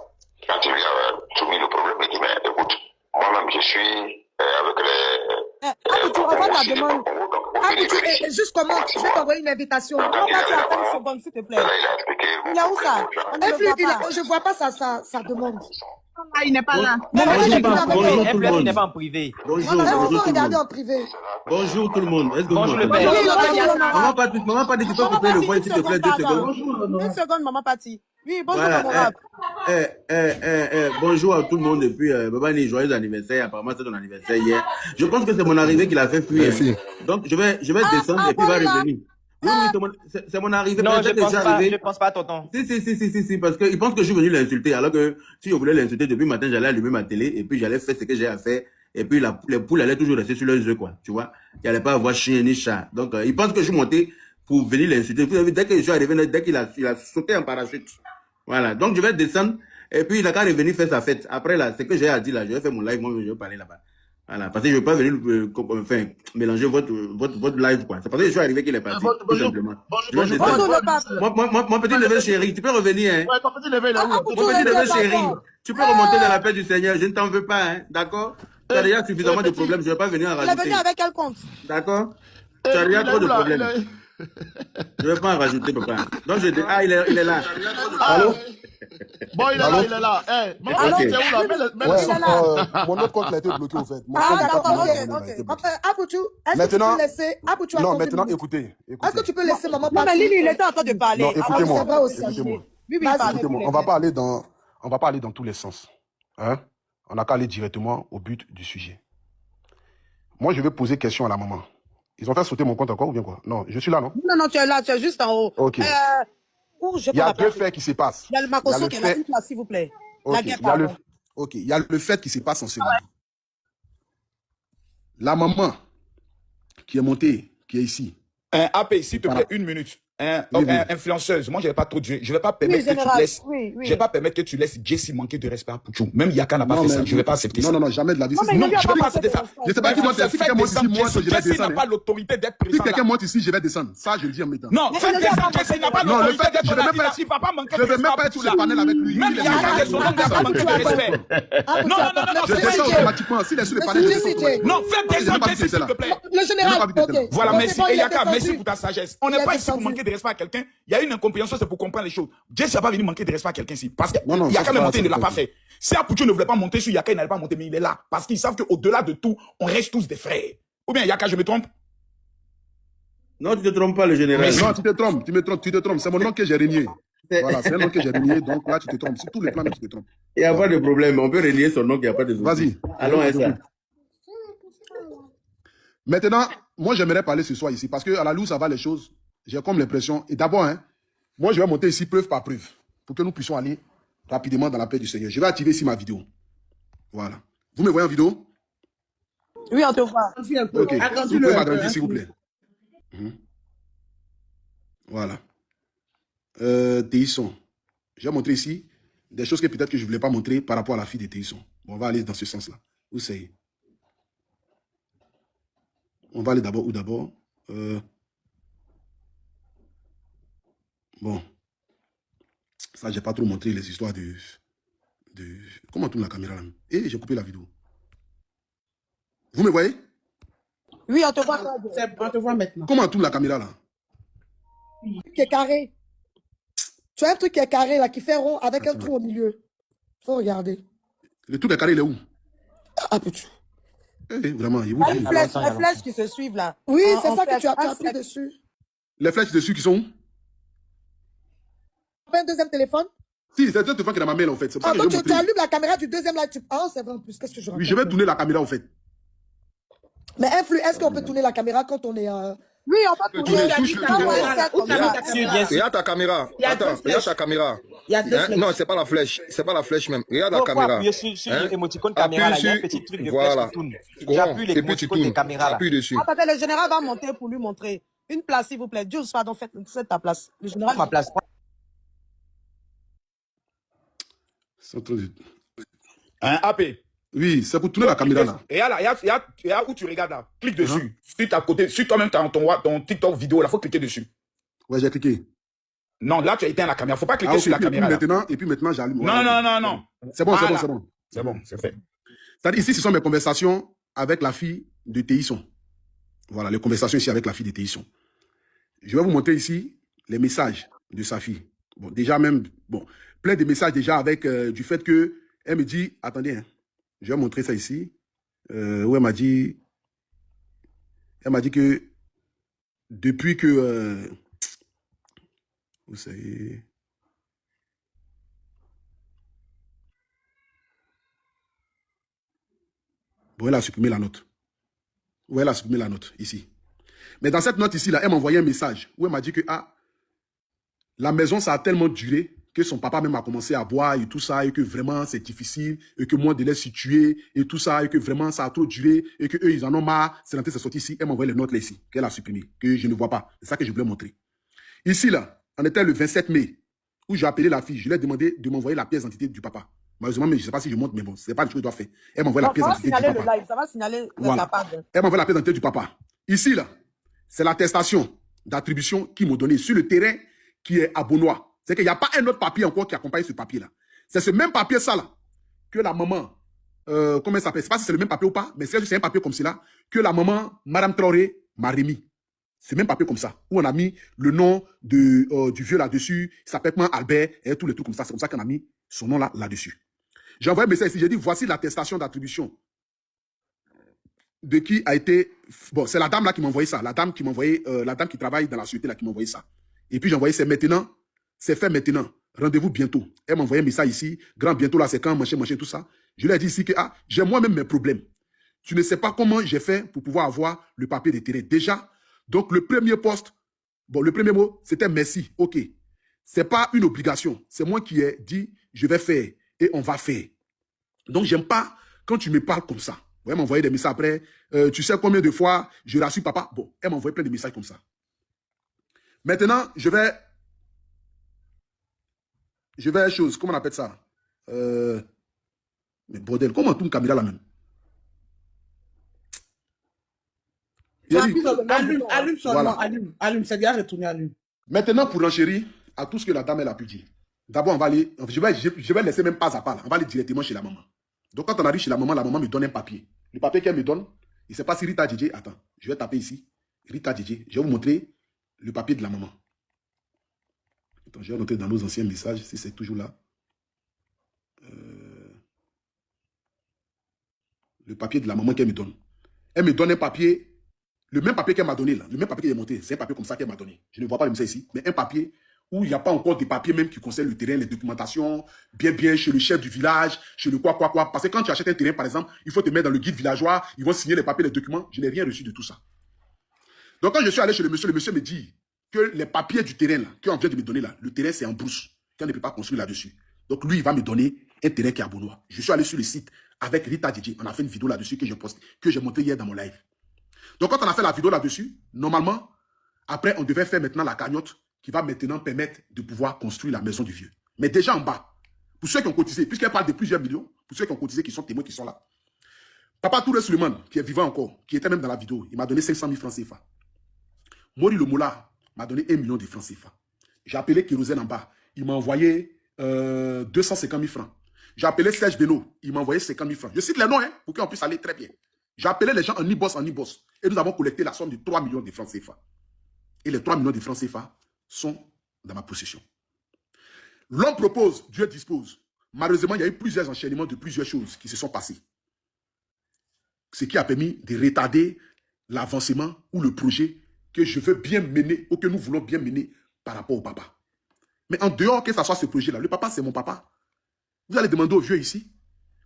Quand il lui a soumis le problème, il dit, mais écoute, moi-même, je suis avec les... tu renvoies ta demande. Juste comment, je vais t'envoyer une invitation. Attends une seconde, s'il te plaît. Il est où ça? Je ne vois pas sa demande. Ah, il n'est pas là. FLF n'est pas en privé. Bonjour, regardez en privé. Bonjour tout le monde. Est-ce que Bonjour le père. Maman Pati, tu peux couper le voix s'il te plaît 2 secondes. Une seconde, maman Pati. Oui, bonjour, Voilà. maman. Bonjour à tout le monde et puis Babani, joyeux anniversaire. Apparemment c'est ton anniversaire hier. Je pense que c'est mon arrivée qui l'a fait fuir. Donc je vais descendre et puis il va revenir. Oui, c'est mon arrivée. Non, je pense pas, tonton. Si, parce qu'il pense que je suis venu l'insulter. Alors que si je voulais l'insulter depuis le matin, j'allais allumer ma télé et puis j'allais faire ce que j'ai à faire. Et puis les poules allaient toujours rester sur leurs œufs, quoi. Tu vois, il n'y allait pas avoir chien ni chat. Donc il pense que je suis monté pour venir l'insulter. Vous avez vu, dès que je suis arrivé, dès qu'il a sauté en parachute. Voilà. Donc je vais descendre et puis il a qu'à revenir faire sa fête. Après là, ce que j'ai à dire là, je vais faire mon live, moi je vais parler là-bas. Voilà, parce que je ne veux pas venir mélanger votre live, quoi. C'est parce que je suis arrivé qu'il est parti, tout simplement. Mon petit neveu chéri, tu peux revenir, hein. Ouais, ton petit neveu, là. Mon petit neveu chéri, tu peux remonter dans la paix du Seigneur, je ne t'en veux pas, hein. D'accord? Tu as déjà suffisamment de problèmes, je ne vais pas venir en rajouter. Il est venu avec quel compte? D'accord? Tu as déjà trop de problèmes. Je ne vais pas en rajouter, papa. Donc je dis, il est là. Allô? Bon, il est là. Mon autre compte a été bloqué, au fait. Maintenant, non, maintenant, écoutez. Est-ce que tu peux laisser maman parler? Mais Lily, il était en train de parler. Non, écoutez-moi. Écoutez-moi. On va pas aller dans tous les sens. Hein? On n'a qu'à aller directement au but du sujet. Moi, je vais poser question à la maman. Ils ont fait sauter mon compte encore ou bien quoi? Non, je suis là, non? Non, tu es là, tu es juste en haut. Ok. Il y a deux faits qui se passent. Il y a le Makoso qui est là, une place, s'il vous plaît. Ok, il y a le fait qui se passe en second. La maman qui est montée, qui est ici. AP, s'il te plaît, 1 minute. Influenceuse, moi je vais pas trop dire, je vais pas permettre que tu laisses, je vais pas permettre que tu laisses Jessie manquer de respect à Pouchou. Même Yaka n'a pas fait ça, je vais pas accepter ça. Non, jamais de la vie. Non, je vais pas accepter ça. Je sais pas qui monte ici, quelqu'un monte ici, moi je vais Jessie descendre. n'a pas l'autorité d'être présent. Si quelqu'un monte ici, je vais descendre. Ça, je le dis en mettant. Non, Jessie n'a pas l'autorité d'être présent. Je vais même pas être sur le panel avec lui. Même Yaka, son nom n'a pas manqué de respect. Non, je descends automatiquement. S'il est sur le panel, je descends. Non, fais descendre Jessie, s'il te plaît. Le général, ok. Voilà, merci. Et Yaka, merci pour ta sagesse. On n'est pas ici pour manquer de respect à quelqu'un. Il y a une incompréhension, c'est pour comprendre les choses. Jesse n'a pas venu manquer de respect à quelqu'un ici. Parce que Yaka est monté, il ne l'a pas fait. Si Apoucho ne voulait pas monter sur Yaka, il n'allait pas monter, mais il est là. Parce qu'ils savent qu'au-delà de tout, on reste tous des frères. Ou bien Yaka, je me trompe? Non, tu ne te trompes pas, le général. Non, tu te trompes. C'est mon nom que j'ai régné. Voilà, c'est un nom que j'ai régné, donc là, tu te trompes. Sur tous les plans, tu te trompes. Il n'y a pas de problème. On peut régner son nom, il n'y a pas de souci. Vas-y. Allons à ça. Maintenant, moi, j'aimerais parler ce soir ici, parce qu'à la louche, ça va les choses. J'ai comme l'impression, et d'abord, moi, je vais monter ici preuve par preuve, pour que nous puissions aller rapidement dans la paix du Seigneur. Je vais activer ici ma vidéo. Voilà. Vous me voyez en vidéo? Oui, on te voit. Ok. Vous pouvez m'agrandir, s'il vous plaît. Voilà. Téisson. Je vais montrer ici des choses que peut-être que je ne voulais pas montrer par rapport à la fille de Téisson. Bon, on va aller dans ce sens-là. Où c'est? On va aller d'abord où d'abord? Bon. Ça, je n'ai pas trop montré les histoires de... Comment on tourne la caméra là? Et j'ai coupé la vidéo. Vous me voyez? Oui, on te voit. On te voit maintenant. Comment on tourne la caméra là? Qui est carré. Tu as un truc qui est carré là, qui fait rond avec un trou au milieu. Faut regarder. Le truc est carré, il est où? Ah, putain. Vraiment, il est où? Les flèches qui se suivent là. Oui, c'est ça que tu as appris dessus. Les flèches dessus qui sont où? Un deuxième téléphone? Si, c'est un téléphone qui est dans ma main en fait. C'est pour ça que tu allumes la caméra du deuxième là. Ah, c'est vrai en plus. Qu'est-ce que je raconte? Oui, je vais tourner la caméra en fait. Mais est-ce qu'on peut tourner la caméra quand on est Oui, on va tourner. Regarde ta caméra. Attends, regarde ta caméra. Non, c'est pas la flèche. C'est pas la flèche même. Regarde la caméra. Appuyer sur l'émoticône caméra là. Il y a un petit truc de flèche qui tourne. Tu appuies l'émoticône de caméra là. Appuie dessus. Attendez, le général va monter pour lui montrer. Une place, s'il vous plaît. Jules, pardon, faites ta place. Le général. Ma place. Hein, AP. Oui, c'est pour tourner la caméra là. Et là, où tu regardes là. Clique dessus. Si toi-même tu as ton TikTok vidéo, là, il faut cliquer dessus. Ouais, j'ai cliqué. Non, là, tu as éteint la caméra. Il ne faut pas cliquer sur la caméra. Et puis maintenant, j'allume. Non. C'est bon, voilà. c'est bon. C'est bon, c'est fait. Ici, ce sont mes conversations avec la fille de Théisson. Voilà, les conversations ici avec la fille de Théisson. Je vais vous montrer ici les messages de sa fille. Bon, déjà même, plein de messages déjà avec du fait que elle me dit, attendez, hein, je vais montrer ça ici, où elle m'a dit que depuis que, vous savez, bon, elle a supprimé la note. Où elle a supprimé la note, ici. Mais dans cette note ici, là, elle m'a envoyé un message où elle m'a dit que, la maison, ça a tellement duré que son papa même a commencé à boire et tout ça, et que vraiment c'est difficile, et que moi de les situer, et tout ça, et que vraiment ça a trop duré, et que eux ils en ont marre. C'est sorti ici, elle m'a envoyé les notes là ici, qu'elle a supprimées, que je ne vois pas. C'est ça que je voulais montrer. Ici là, on était le 27 mai, où j'ai appelé la fille, je lui ai demandé de m'envoyer la pièce d'identité du papa. Malheureusement, mais je ne sais pas si je montre, mais bon, c'est pas le truc que je dois faire. Elle m'envoie la pièce d'identité du papa. Ça va signaler voilà. la page. Elle m'envoie la pièce d'identité du papa. Ici là, c'est l'attestation d'attribution qu'ils m'ont donné sur le terrain qui est à Beaunois. C'est qu'il n'y a pas un autre papier encore qui accompagne ce papier-là. C'est ce même papier, ça, là, que la maman, comment elle s'appelle? Je ne sais pas si c'est le même papier ou pas, mais c'est un papier comme cela, que la maman, Madame Traoré, m'a remis. C'est le même papier comme ça, où on a mis le nom du vieux là-dessus, il s'appelle Albert, et tous les trucs comme ça. C'est comme ça qu'on a mis son nom là-dessus. J'ai envoyé un message ici, j'ai dit, voici l'attestation d'attribution de qui a été... Bon, c'est la dame là qui m'a envoyé ça, la dame qui travaille dans la société là qui m'a envoyé ça. Et puis j'ai envoyé, c'est maintenant, c'est fait maintenant. Rendez-vous bientôt. Elle m'a envoyé un message ici. Grand bientôt là, c'est quand machin, tout ça. Je lui ai dit ici que j'ai moi-même mes problèmes. Tu ne sais pas comment j'ai fait pour pouvoir avoir le papier de terrain. Déjà, donc le premier poste, le premier mot, c'était merci. OK. C'est pas une obligation. C'est moi qui ai dit, je vais faire et on va faire. Donc, j'aime pas quand tu me parles comme ça. Elle m'a envoyé des messages après. Tu sais combien de fois je rassure papa? Bon, elle m'a envoyé plein de messages comme ça. Maintenant, je vais chose, comment on appelle ça? Mais bordel, comment tourne caméra là même? Allume seulement, allume, c'est déjà retourné, allume. Maintenant, pour l'enchérir à tout ce que la dame elle a pu dire. D'abord, on va aller, je vais laisser même pas à pas là. On va aller directement chez la maman. Donc, quand on arrive chez la maman me donne un papier. Le papier qu'elle me donne, il ne sait pas si Rita DJ, attends, je vais taper ici, Rita DJ, je vais vous montrer le papier de la maman. Attends, je vais noter dans nos anciens messages, si c'est toujours là. Le papier de la maman qu'elle me donne. Elle me donne un papier, le même papier qu'elle m'a donné là, le même papier qu'elle a monté, c'est un papier comme ça qu'elle m'a donné. Je ne vois pas le message ici, mais un papier où il n'y a pas encore des papiers même qui concernent le terrain, les documentations, bien chez le chef du village, chez le quoi. Parce que quand tu achètes un terrain, par exemple, il faut te mettre dans le guide villageois, ils vont signer les papiers, les documents. Je n'ai rien reçu de tout ça. Donc quand je suis allé chez le monsieur me dit que les papiers du terrain là, qu'on vient de me donner là, le terrain c'est en brousse, qu'on ne peut pas construire là-dessus. Donc lui, il va me donner un terrain qui est à Beaunois. Je suis allé sur le site avec Rita DJ, on a fait une vidéo là-dessus que j'ai montré hier dans mon live. Donc quand on a fait la vidéo là-dessus, normalement, après on devait faire maintenant la cagnotte qui va maintenant permettre de pouvoir construire la maison du vieux. Mais déjà en bas, pour ceux qui ont cotisé, puisqu'elle parle de plusieurs millions, pour ceux qui ont cotisé, qui sont témoins, qui sont là. Papa Touré Suleiman, qui est vivant encore, qui était même dans la vidéo, il m'a donné 500 000 francs CFA. Mori Le Moula m'a donné 1 million de francs CFA. J'ai appelé Kérosène en bas, il m'a envoyé 250 000 francs. J'ai appelé Serge Beno, il m'a envoyé 50 000 francs. Je cite les noms, pour qu'on puisse aller très bien. J'ai appelé les gens en e-boss, et nous avons collecté la somme de 3 millions de francs CFA. Et les 3 millions de francs CFA sont dans ma possession. L'homme propose, Dieu dispose. Malheureusement, il y a eu plusieurs enchaînements de plusieurs choses qui se sont passées. Ce qui a permis de retarder l'avancement ou le projet que je veux bien mener ou que nous voulons bien mener par rapport au papa. Mais en dehors que ce soit ce projet-là, le papa, c'est mon papa. Vous allez demander au vieux ici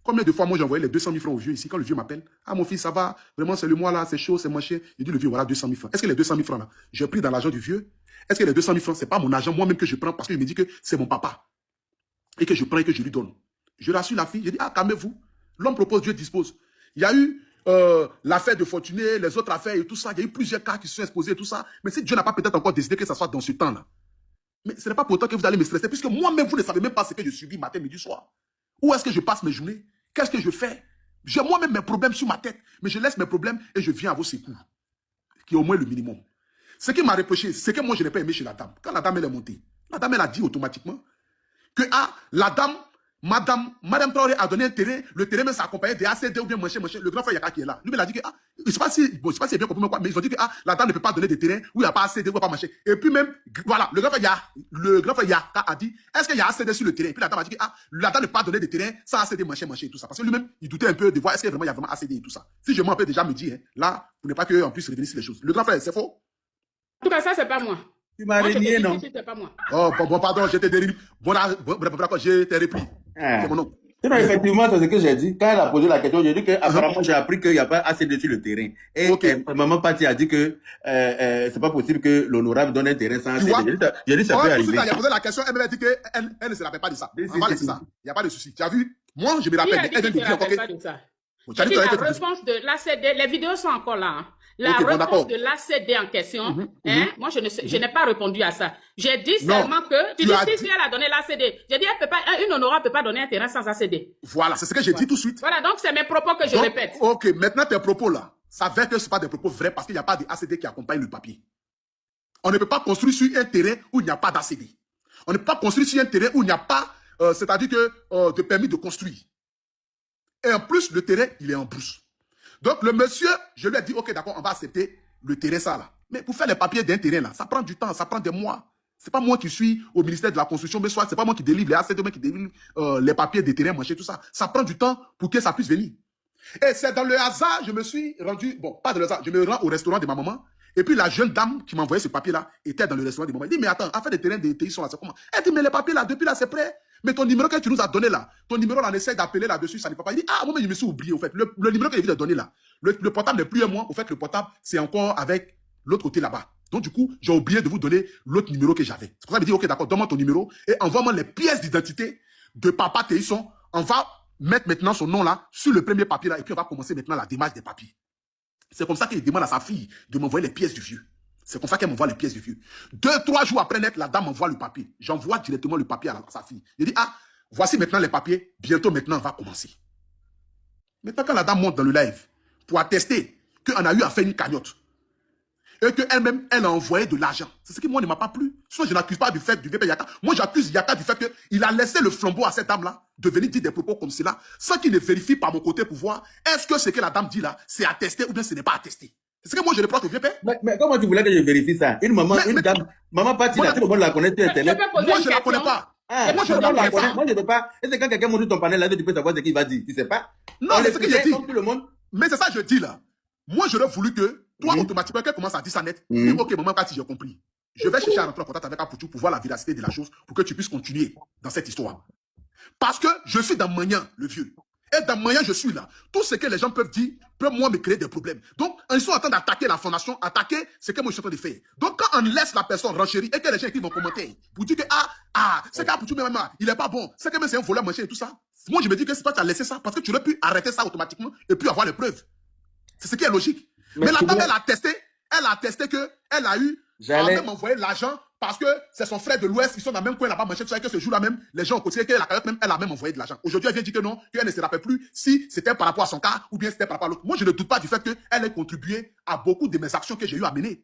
Combien de fois, moi, j'ai envoyé les 200 000 francs au vieux ici, quand le vieux m'appelle, ah, mon fils, ça va, vraiment, c'est le mois là, c'est chaud, c'est moché. Il dit, le vieux, voilà 200 000 francs. Est-ce que les 200 000 francs là, j'ai pris dans l'argent du vieux? Est-ce que les 200 000 francs, c'est pas mon argent moi-même que je prends parce qu'il me dit que c'est mon papa et que je prends et que je lui donne? Je rassure la fille, je dis, ah, calmez-vous. L'homme propose, Dieu dispose. Il y a eu l'affaire de Fortuné, les autres affaires et tout ça. Il y a eu plusieurs cas qui se sont exposés et tout ça. Mais si Dieu n'a pas peut-être encore décidé que ça soit dans ce temps-là, mais ce n'est pas pour autant que vous allez me stresser, puisque moi-même, vous ne savez même pas ce que je subis matin, midi, soir. Où est-ce que je passe mes journées? Qu'est-ce que je fais? J'ai moi-même mes problèmes sur ma tête, mais je laisse mes problèmes et je viens à vos secours, qui est au moins le minimum. Ce qui m'a reproché, c'est que moi, je n'ai pas aimé chez la dame. Quand la dame, elle est montée, la dame, elle a dit automatiquement que la dame, Madame Traoré a donné un terrain, le terrain même s'accompagnait des ACD ou bien machin. Le grand frère Yaka qui est là. Lui, il a dit que, je ne sais pas si c'est bien compris, mais ils ont dit que la dame ne peut pas donner des terrains où il n'y a pas ACD ou pas machin. Et puis même, voilà, le grand frère Yaka a dit, est-ce qu'il y a ACD sur le terrain? Et puis la dame a dit que, la dame ne peut pas donner des terrains sans ACD machin et tout ça. Parce que lui-même, il doutait un peu de voir est-ce qu'il y a vraiment ACD et tout ça. Si je m'en peux déjà me dire, hein, là, pour ne pas qu'en plus revenir sur les choses. Le grand frère, c'est faux? En tout cas, ça, c'est pas moi. Tu m'as renié, non? C'est pas moi. Oh, bon, pardon, j'étais dérivé. Bon, d'accord, j'étais repris. C'est mon nom. Non, effectivement, c'est ce que j'ai dit. Quand elle a posé la question, j'ai dit qu'apparemment, j'ai appris qu'il n'y a pas assez de sur le terrain. Et maman Patti a dit que c'est pas possible que l'honorable donne un terrain sans assez. J'ai dit ça peut arriver. Elle a posé la question, elle m'a dit qu'elle ne se rappelle pas de ça. On va laisser ça. Il n'y a pas de souci. Tu as vu? Moi, je me rappelle. Elle vient de dire encore que... La réponse de l'ACD, les vidéos sont encore là. Hein. La réponse de l'ACD en question, moi, je n'ai pas répondu à ça. J'ai dit seulement que, tu dis si elle a donné l'ACD. J'ai dit, une honorable ne peut pas donner un terrain sans ACD. Voilà, c'est ce que j'ai dit tout de suite. Voilà, donc c'est mes propos que je répète. Ok, maintenant tes propos là, ça veut que ce pas des propos vrais parce qu'il n'y a pas de ACD qui accompagne le papier. On ne peut pas construire sur un terrain où il n'y a pas d'ACD. On ne peut pas construire sur un terrain où il n'y a pas, c'est-à-dire que, de permis de construire. Et en plus, le terrain, il est en brousse. Donc, le monsieur, je lui ai dit, ok, d'accord, on va accepter le terrain, ça, là. Mais pour faire les papiers d'un terrain, là, ça prend du temps, ça prend des mois. C'est pas moi qui suis au ministère de la Construction, mais soit c'est pas moi qui délivre les ACD, qui délivre les papiers des terrains, machin, tout ça. Ça prend du temps pour que ça puisse venir. Et c'est dans le hasard, je me suis rendu, bon, pas dans le hasard, je me rends au restaurant de ma maman. Et puis la jeune dame qui m'a envoyé ce papier-là était dans le restaurant de ma maman. Elle dit, mais attends, affaire des terrains des TI sont là, c'est comment? Elle dit, mais les papiers là, depuis là, c'est prêt. Mais ton numéro que tu nous as donné là, ton numéro là, on essaie d'appeler là-dessus, ça n'est pas. Il dit, ah, moi, je me suis oublié, au fait. Le numéro que je viens de donner là, le portable n'est plus à moi. Au fait, le portable, c'est encore avec l'autre côté là-bas. Donc, du coup, j'ai oublié de vous donner l'autre numéro que j'avais. C'est pour ça que je me dis, ok, d'accord, donne-moi ton numéro et envoie-moi les pièces d'identité de papa Téhisson. On va mettre maintenant son nom là sur le premier papier là et puis on va commencer maintenant la démarche des papiers. C'est comme ça qu'il demande à sa fille de m'envoyer les pièces du vieux. C'est comme ça qu'elle m'envoie les pièces du vieux. 2-3 jours après net, la dame m'envoie le papier. J'envoie directement le papier à sa fille. Je dis, ah, voici maintenant les papiers. Bientôt maintenant, on va commencer. Maintenant, quand la dame monte dans le live pour attester qu'on a eu à faire une cagnotte et qu'elle-même, elle a envoyé de l'argent. C'est ce qui, moi, ne m'a pas plu. Sinon, je n'accuse pas du fait du VP Yaka. Moi, j'accuse Yaka du fait qu'il a laissé le flambeau à cette dame-là de venir dire des propos comme cela sans qu'il ne vérifie par mon côté pour voir est-ce que ce que la dame dit là, c'est attesté ou bien ce n'est pas attesté. C'est ce que moi, je reproche au VP. Mais comment tu voulais que je vérifie ça? Une maman, une dame, maman Patti, là, tout le monde la connaît sur Internet. Moi, je ne la connais pas. Moi, je ne la connais pas. Moi, je ne peux pas. Est-ce que quand quelqu'un monte ton panel là, tu peux savoir ce qu'il va dire? Tu sais pas? Non, c'est ce que j'ai dit. Mais c'est ça que je dis là. Moi, j'aurais voulu que toi, automatiquement, qu'elle commence à dire ça net. Ok, maman Patti, j'ai compris. Je vais chercher à rentrer en contact avec Apoutou pour voir la véracité de la chose, pour que tu puisses continuer dans cette histoire. Parce que je suis dans Magnan, le vieux. Et dans Magnan, je suis là. Tout ce que les gens peuvent dire peut, moi, me créer des problèmes. Donc, ils sont en train d'attaquer la fondation, attaquer ce que moi, je suis en train de faire. Donc, quand on laisse la personne renchérir et que les gens qui vont commenter, pour dire que, c'est qu'Apoutou, il n'est pas bon, c'est que même c'est un voleur, machin et tout ça. Moi, je me dis que c'est toi qui as laissé ça, parce que tu aurais pu arrêter ça automatiquement et puis avoir les preuves. C'est ce qui est logique. Mais la dame, elle a attesté qu'elle a eu à même envoyer l'argent parce que c'est son frère de l'Ouest, ils sont dans le même coin là-bas, machin, tout ça, et que ce jour-là même, les gens ont continué, qu'elle a même envoyé de l'argent. Aujourd'hui, elle vient dire que non, qu'elle ne se rappelle plus si c'était par rapport à son cas ou bien c'était par rapport à l'autre. Moi, je ne doute pas du fait qu'elle ait contribué à beaucoup de mes actions que j'ai eu à mener.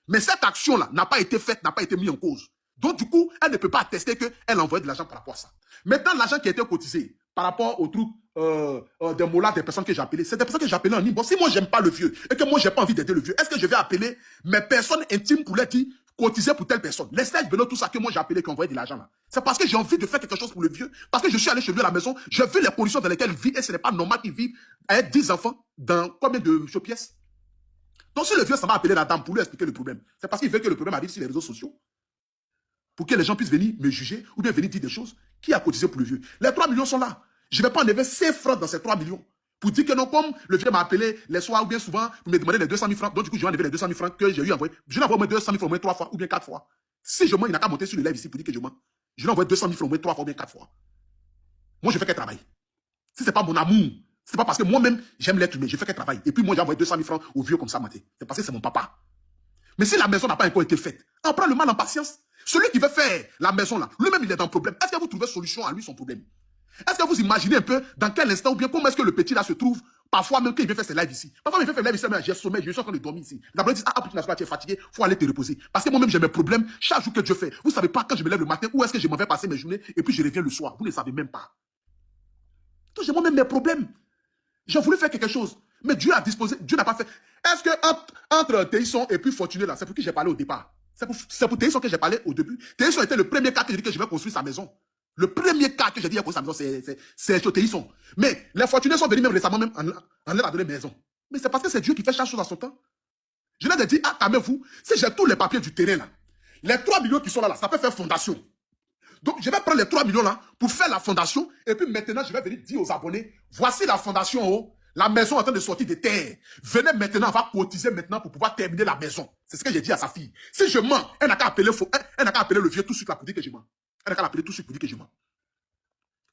Mais cette action-là n'a pas été faite, n'a pas été mise en cause. Donc, du coup, elle ne peut pas attester qu'elle a envoyé de l'argent par rapport à ça. Maintenant, l'argent qui a été cotisé par rapport au truc des mots-là, des personnes que j'ai appelées, c'est des personnes que j'ai appelées en ligne. Bon, si moi, j'aime pas le vieux et que moi, j'ai pas envie d'aider le vieux, est-ce que je vais appeler mes personnes intimes pour leur dire cotiser pour telle personne? Les stages Beno, tout ça que moi, j'ai appelé qui ont envoyé de l'argent là. C'est parce que j'ai envie de faire quelque chose pour le vieux, parce que je suis allé chez lui à la maison, j'ai vu les conditions dans lesquelles il vit et ce n'est pas normal qu'il vive avec 10 enfants dans combien de pièces? Donc, si le vieux, ça m'a appelé la dame pour lui expliquer le problème, c'est parce qu'il veut que le problème arrive sur les réseaux sociaux. Pour que les gens puissent venir me juger ou bien venir dire des choses. Qui a cotisé pour le vieux? Les 3 millions sont là. Je ne vais pas enlever 5 francs dans ces 3 millions. Pour dire que non, comme le vieux m'a appelé les soirs ou bien souvent, pour me demander les 200 000 francs. Donc du coup, je vais enlever les 200 000 francs que j'ai eu envoyé. Je vais envoyer au moins 200 000 francs au moins 3 fois ou bien 4 fois. Si je mens, il n'a qu'à monter sur le live ici pour dire que je mens. Je vais envoyer 200 000 francs au moins 3 fois ou bien 4 fois. Moi, je fais qu'un travail. Si ce n'est pas mon amour, c'est pas parce que moi-même, j'aime l'être humain, je fais qu'un travail. Et puis moi, j'ai envoyé 200 000 francs au vieux comme ça, maté. C'est parce que c'est mon papa. Mais si la maison n'a pas encore été faite, on prend le mal en patience. Celui qui veut faire la maison là, lui-même, il est dans le problème. Est-ce que vous trouvez solution à lui, son problème? Est-ce que vous imaginez un peu dans quel instant ou bien comment est-ce que le petit là se trouve? Parfois même quand il vient faire ses lives ici. Parfois il vient faire live ici, mais j'ai sommeil, je suis en train de dormir ici. Les abonnés disent, ah, tu es fatigué, il faut aller te reposer. Parce que moi-même j'ai mes problèmes chaque jour que Dieu fait. Vous ne savez pas quand je me lève le matin, où est-ce que je m'en vais passer mes journées et puis je reviens le soir. Vous ne savez même pas. Donc j'ai moi-même mes problèmes. J'ai voulu faire quelque chose, mais Dieu a disposé, Dieu n'a pas fait. Est-ce que entre Théisson et puis Fortuné là, c'est pour qui j'ai parlé au départ? C'est pour Théisson que j'ai parlé au début. Théisson était le premier cas que j'ai dit que je vais construire sa maison. Le premier cas que j'ai dit à construire sa maison, c'est Théisson. Mais les Fortunés sont venus même récemment même en leur a donné maison. Mais c'est parce que c'est Dieu qui fait chaque chose à son temps. Je leur ai dit, ah, calmez-vous, si j'ai tous les papiers du terrain là, les 3 millions qui sont là, ça peut faire fondation. Donc, je vais prendre les 3 millions là pour faire la fondation. Et puis maintenant, je vais venir dire aux abonnés, voici la fondation en haut. La maison est en train de sortir des terres. Venez maintenant, on va cotiser maintenant pour pouvoir terminer la maison. C'est ce que j'ai dit à sa fille. Si je mens, elle n'a qu'à appeler, le vieux tout de suite là pour dire que je mens. Elle n'a qu'à l'appeler tout de suite pour dire que je mens.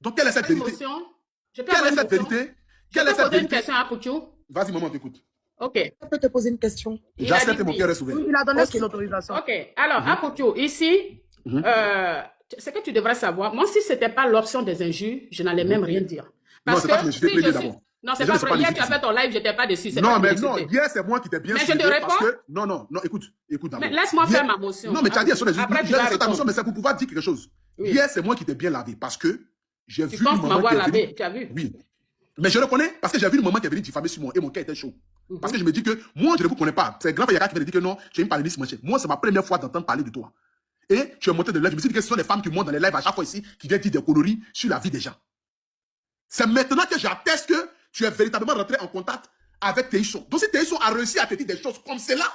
Donc, quelle est cette vérité? Quelle est cette vérité? Quelle est cette vérité? Une question à Pouchou. Vas-y, maman, t'écoute. Ok. Je peux te poser une question. J'accepte, mon cœur est ouvert. Il a donné son autorisation. Ok. Alors, à Pouchou, ici, ce que tu devrais savoir, moi, si ce n'était pas l'option des injures, je n'allais même rien dire. Parce non, c'est pas que je t'ai plaidé d'abord. Non, c'est pas vrai. Hier, tu as fait ton live, je n'étais pas dessus. Non, mais non, hier, c'est moi qui t'ai bien suivi. Mais je te réponds. Non, écoute d'abord. Mais laisse-moi faire ma motion. Non, mais tu as dit sur les injures. Je ta motion, mais c'est pour pouvoir dire quelque chose. Hier, c'est moi qui t'ai bien lavé parce que j'ai vu. Tu penses m'avoir lavé, tu as vu? Oui. Mais je le connais parce que j'ai vu le moment qui est venu diffamer sur moi et mon cœur était chaud. Parce que je me dis que moi, je ne vous connais pas. C'est grand Yaka qui vient de dire que non, tu es une paléniste, moi, c'est ma première fois d'entendre parler de toi. Et tu es monté de live. Je me suis dit que ce sont des femmes qui montent dans les lives à chaque fois ici, qui viennent dire des conneries sur la vie des gens. C'est maintenant que j'atteste que tu es véritablement rentré en contact avec Théisson. Donc si Théisson a réussi à te dire des choses comme cela,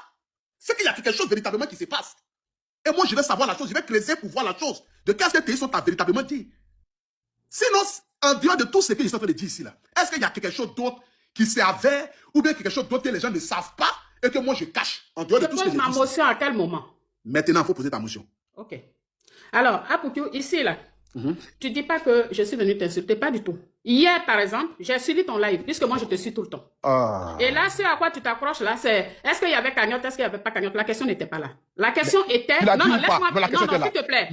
c'est qu'il y a quelque chose véritablement qui se passe. Et moi, je vais savoir la chose, je vais creuser pour voir la chose. De qu'est-ce que Théisson t'a véritablement dit. Sinon, en dehors de tout ce que je suis en train de dire ici, là, est-ce qu'il y a quelque chose d'autre qui s'avère ou bien quelque chose d'autre que les gens ne savent pas et que moi je cache en dehors de tout ce que j'ai dit? Ma motion à quel moment? Maintenant, il faut poser ta motion. Ok. Alors, Apoutou, ici, là, tu ne dis pas que je suis venu t'insulter, pas du tout. Hier, par exemple, j'ai suivi ton live, puisque moi, je te suis tout le temps. Et là, ce à quoi tu t'accroches, là, c'est est-ce qu'il y avait cagnotte, est-ce qu'il n'y avait pas cagnotte? La question n'était pas là. La question était... Non, laisse-moi... Non, s'il te plaît.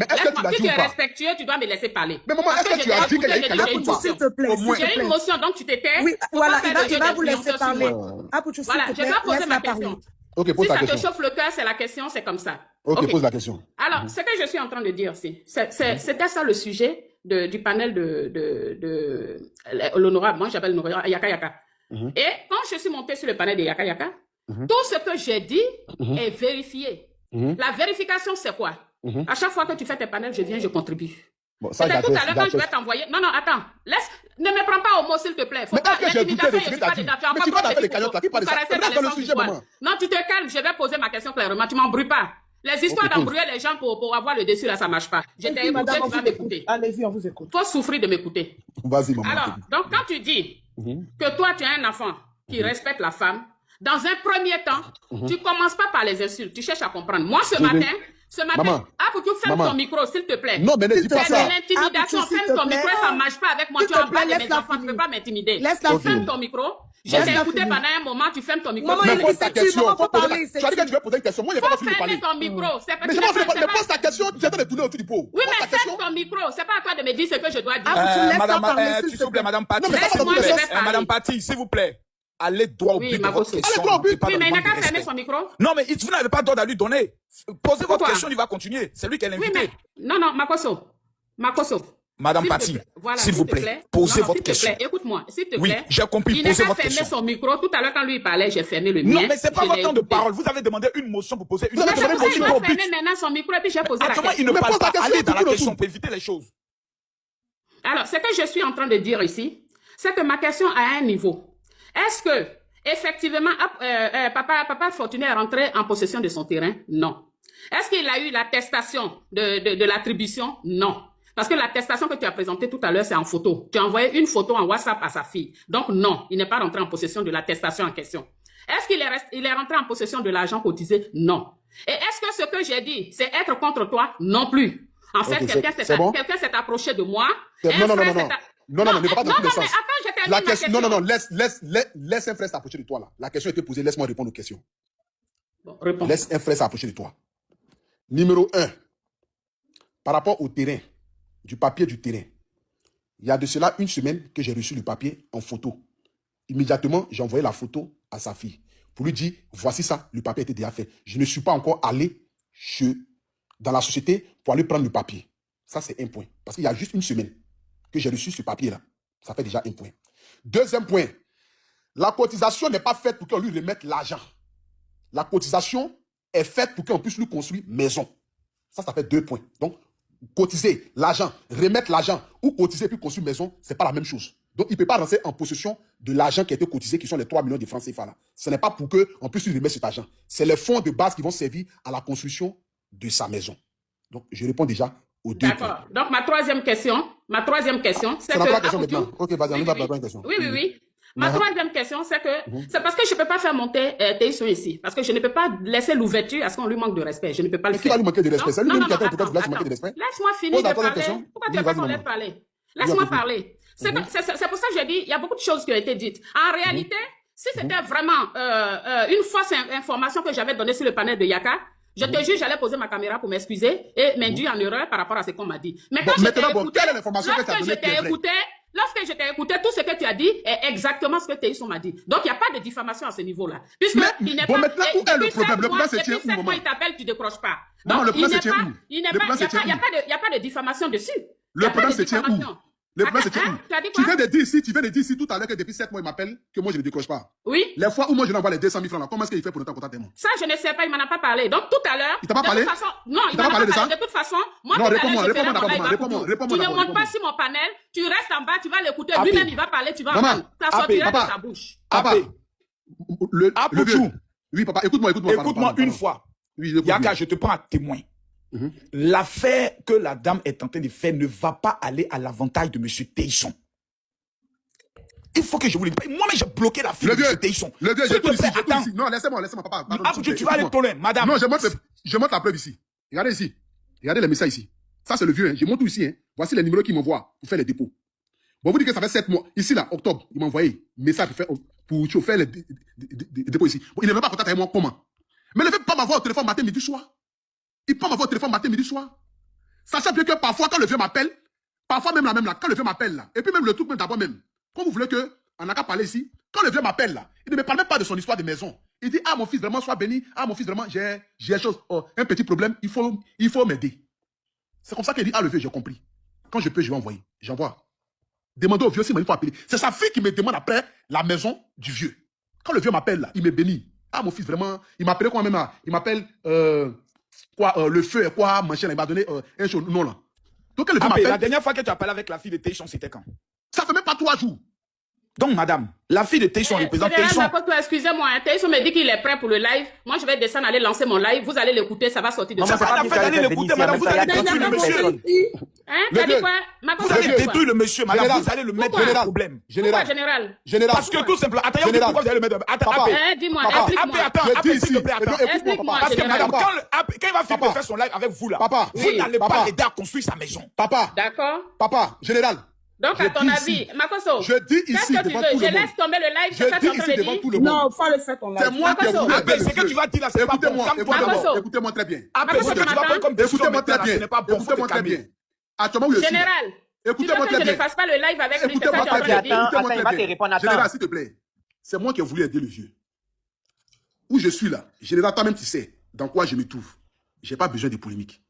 Si tu es respectueux, tu dois me laisser parler. Mais maman, est-ce que tu as dit qu'il y a une cagnotte ou pas? S'il te plaît. J'ai une motion, donc tu t'étais... Oui, voilà, il va vous laisser parler. Apoutou, voilà, je dois poser ma question. Ok, pose si la question. Si ça te chauffe le cœur, c'est la question, c'est comme ça. Ok, pose la question. Alors, ce que je suis en train de dire, c'était ça le sujet du panel de l'honorable. Moi, j'appelle l'honorable Yaka Yaka. Et quand je suis montée sur le panel de Yaka Yaka, tout ce que j'ai dit est vérifié. La vérification, c'est quoi? À chaque fois que tu fais tes panels, je viens, je contribue. Bon, ça, tout à l'heure, quand je vais t'envoyer... Non, attends. Ne me prends pas au mot, s'il te plaît. Faut pas l'intimidation, je suis pas dedans. Mais tu vas dans les cagnottes là, qui parle de ça? Dans le sujet, maman. Non, tu te calmes, je vais poser ma question clairement. Tu m'embrouilles pas. Les histoires d'embrouiller les gens pour avoir le dessus, là, ça marche pas. Je t'ai écouté, tu vas m'écouter. Allez-y, on vous écoute. Faut souffrir de m'écouter. Vas-y, maman. Alors, donc, quand tu dis que toi, tu es un enfant qui respecte la femme, dans un premier temps, tu commences pas par les insultes. Tu cherches à comprendre. Moi, ce matin, Apoutou, ferme ton micro, s'il te plaît. Non, mais ne dis pas ça. C'est de l'intimidation. Ferme ton micro, ça ne marche pas avec moi. Tu en parles de mes enfants, tu ne peux pas m'intimider. Ferme ton micro. Je t'ai écouté pendant un moment, tu fermes ton micro. Mais pose ta question. Tu as dit que tu veux poser une question. Moi, je n'ai pas fini de parler. Ferme ton micro. Mais pose ta question. Tu es en train de tourner autour du pot. Oui, mais ferme ton micro. C'est pas à toi de me dire ce que je dois dire. Madame, s'il vous plaît, Madame Pati. Madame Pati, s'il vous plaît. Allez droit au but de votre question. Oui, mais il n'a qu'à fermer son micro. Non, mais vous n'avez pas droit à lui donner. Posez votre question, il va continuer. C'est lui qui est l'invité. Non, Makosso. Madame Pati, s'il vous plaît, posez votre question. Écoute-moi, s'il te plaît. Oui, j'ai compris, posez votre question. Il n'a qu'à fermer son micro. Tout à l'heure, quand lui parlait, j'ai fermé le mien. Non, mais c'est pas votre temps de parole. Vous avez demandé une motion pour poser une question. Il va fermer maintenant son micro et puis j'ai posé la question. Il ne parle pas. Allez dans la question pour éviter les choses. Alors, ce que je suis en train de dire ici, c'est que ma question a un niveau. Est-ce que, effectivement, Papa Fortuné est rentré en possession de son terrain? Non. Est-ce qu'il a eu l'attestation de l'attribution? Non. Parce que l'attestation que tu as présentée tout à l'heure, c'est en photo. Tu as envoyé une photo en WhatsApp à sa fille. Donc non, il n'est pas rentré en possession de l'attestation en question. Est-ce qu'il est rentré en possession de l'argent cotisé? Non. Et est-ce que ce que j'ai dit, c'est être contre toi? Non plus. En fait, quelqu'un s'est approché de moi. Non, ne va pas dans tous les sens. La question, non, laisse un frère s'approcher de toi là. La question était posée, laisse-moi répondre aux questions. Bon, réponds. Laisse un frère s'approcher de toi. Numéro 1, par rapport au terrain, du papier du terrain. Il y a de cela une semaine que j'ai reçu le papier en photo. Immédiatement, j'ai envoyé la photo à sa fille pour lui dire, voici ça, le papier était déjà fait. Je ne suis pas encore allé dans la société pour aller prendre le papier. Ça, c'est un point. Parce qu'il y a juste une semaine que j'ai reçu ce papier-là. Ça fait déjà un point. Deuxième point, la cotisation n'est pas faite pour qu'on lui remette l'argent. La cotisation est faite pour qu'on puisse lui construire maison. Ça fait 2 points. Donc, cotiser l'argent, remettre l'argent ou cotiser puis construire maison, ce n'est pas la même chose. Donc, il ne peut pas rentrer en possession de l'argent qui a été cotisé, qui sont les 3 millions de francs CFA là. Ce n'est pas pour qu'on puisse lui remettre cet argent. C'est les fonds de base qui vont servir à la construction de sa maison. Donc, je réponds déjà aux 2 points. D'accord. Donc, ma troisième question, c'est que... la troisième question maintenant. Ok, vas-y, on va la troisième question. Oui. Ma troisième question, c'est que c'est parce que je ne peux pas faire monter Tayson ici. Parce que je ne peux pas laisser l'ouverture à ce qu'on lui manque de respect. Je ne peux pas le faire. Qui va lui manquer de respect? C'est lui-même qui attend pourquoi tu laisses manquer de respect. Laisse-moi finir de parler. Pourquoi tu n'as pas qu'on laisse parler? Laisse-moi parler. C'est pour ça que j'ai dit, il y a beaucoup de choses qui ont été dites. En réalité, si c'était vraiment une fausse information que j'avais donnée sur le panel de Yaka, je te jure, j'allais poser ma caméra pour m'excuser et m'induire en erreur par rapport à ce qu'on m'a dit. Mais quand lorsque je t'ai écouté, tout ce que tu as dit est exactement ce que Tayson m'a dit. Donc, il n'y a pas de diffamation à ce niveau-là. Maintenant, où est le problème? Le problème, c'est où? Depuis 7 mois, il t'appelle, tu ne décroches pas. Non, le problème, c'est où? Il n'y a pas de diffamation dessus. Le problème, c'est où? Le problème, c'est où? Tu viens de dire ici tout à l'heure que depuis 7 mois, il m'appelle, que moi, je ne décroche pas. Oui. Les fois où moi, je lui envoie les 200 000 francs là, comment est-ce qu'il fait pour ne pas contacter moi? Ça, je ne sais pas, il m'en a pas parlé. Donc, tout à l'heure. Il t'a pas parlé? Non, il m'a pas parlé de ça. De toute façon, moi, non, réponds-moi d'abord. Tu ne montes pas sur mon panel, tu restes en bas, tu vas l'écouter. Lui-même, il va parler, tu vas entendre. Ça sortira de sa bouche. Papa. Oui, papa, écoute-moi. Écoute-moi une fois. Yaka, je te prends à témoin. L'affaire que la dame est en train de faire ne va pas aller à l'avantage de M. Tayson. Il faut que je vous le dise. Moi-même, j'ai bloqué la fille de M. Tayson. Le vieux, j'ai tout ici. Non, laissez-moi, papa. Tu vas aller trop loin, madame. Non, je montre la preuve ici. Regardez ici. Regardez les messages ici. Ça, c'est le vieux. Je montre tout ici. Voici les numéros qu'il m'envoie pour faire les dépôts. Bon, vous dites que ça fait 7 mois. Ici, là, octobre, il m'a envoyé un message pour faire les dépôts ici. Bon, il ne veut pas contacter avec moi. Comment? Mais il ne veut pas m'avoir au téléphone matin, midi, soir. Il peut m'avoir au téléphone matin, midi, soir. Sachant bien que parfois, quand le vieux m'appelle, parfois même là, quand le vieux m'appelle là, et puis même le truc même d'abord même, quand vous voulez on n'a qu'à parler ici, quand le vieux m'appelle là, il ne me parle même pas de son histoire de maison. Il dit, ah mon fils vraiment sois béni, ah mon fils vraiment j'ai un petit problème, il faut m'aider. C'est comme ça qu'il dit, ah le vieux j'ai compris. Quand je peux, je vais envoyer. J'envoie. Demandez au vieux s'il m'a appelé. C'est sa fille qui me demande après la maison du vieux. Quand le vieux m'appelle là, il me bénit. Ah mon fils vraiment, il m'appelait quoi même là? Il m'appelle le feu et quoi, machin, il m'a donné un chose, non là. Donc, la dernière fois que tu as parlé avec la fille de Tayson, c'était quand? Ça fait même pas 3 jours. Donc, madame, la fille de Tayson représente Tayson. Excusez-moi, Tayson me dit qu'il est prêt pour le live. Moi, je vais descendre, aller lancer mon live. Vous allez l'écouter, ça va sortir de ça. C'est pas la peine d'aller l'écouter, madame. Vous allez détruire le monsieur. T'as dit quoi? Vous allez détruire le monsieur, madame. Vous allez le mettre dans le problème. Général. Parce que tout simplement. Attends, pourquoi vous allez le mettre? Attends, dis-moi, explique-moi. Attends, s'il te plaît, attends. Parce que madame, quand il va finir de faire son live avec vous là, vous n'allez pas l'aider à construire sa maison. Papa. D'accord. Papa, général. Donc, à ton avis, Makoso, je dis ici devant tout le monde. Je laisse tomber le live, c'est ça que tu es en train de dire? Non, il faut le faire ton live. C'est moi qui ai voulu aider le ce que tu vas dire là, c'est pas bon. Écoutez-moi très bien. Écoutez-moi très bien. Écoutez-moi très bien. Actuellement, où je suis. Général, écoutez-moi très bien. Je ne fasse pas le live avec lui, c'est ça que tu es en train de dire. Général, s'il te plaît. C'est moi qui ai voulu aider le vieux. Où je suis là, Général, toi-même, tu sais dans quoi je me trouve. Je n'ai pas besoin de polémique.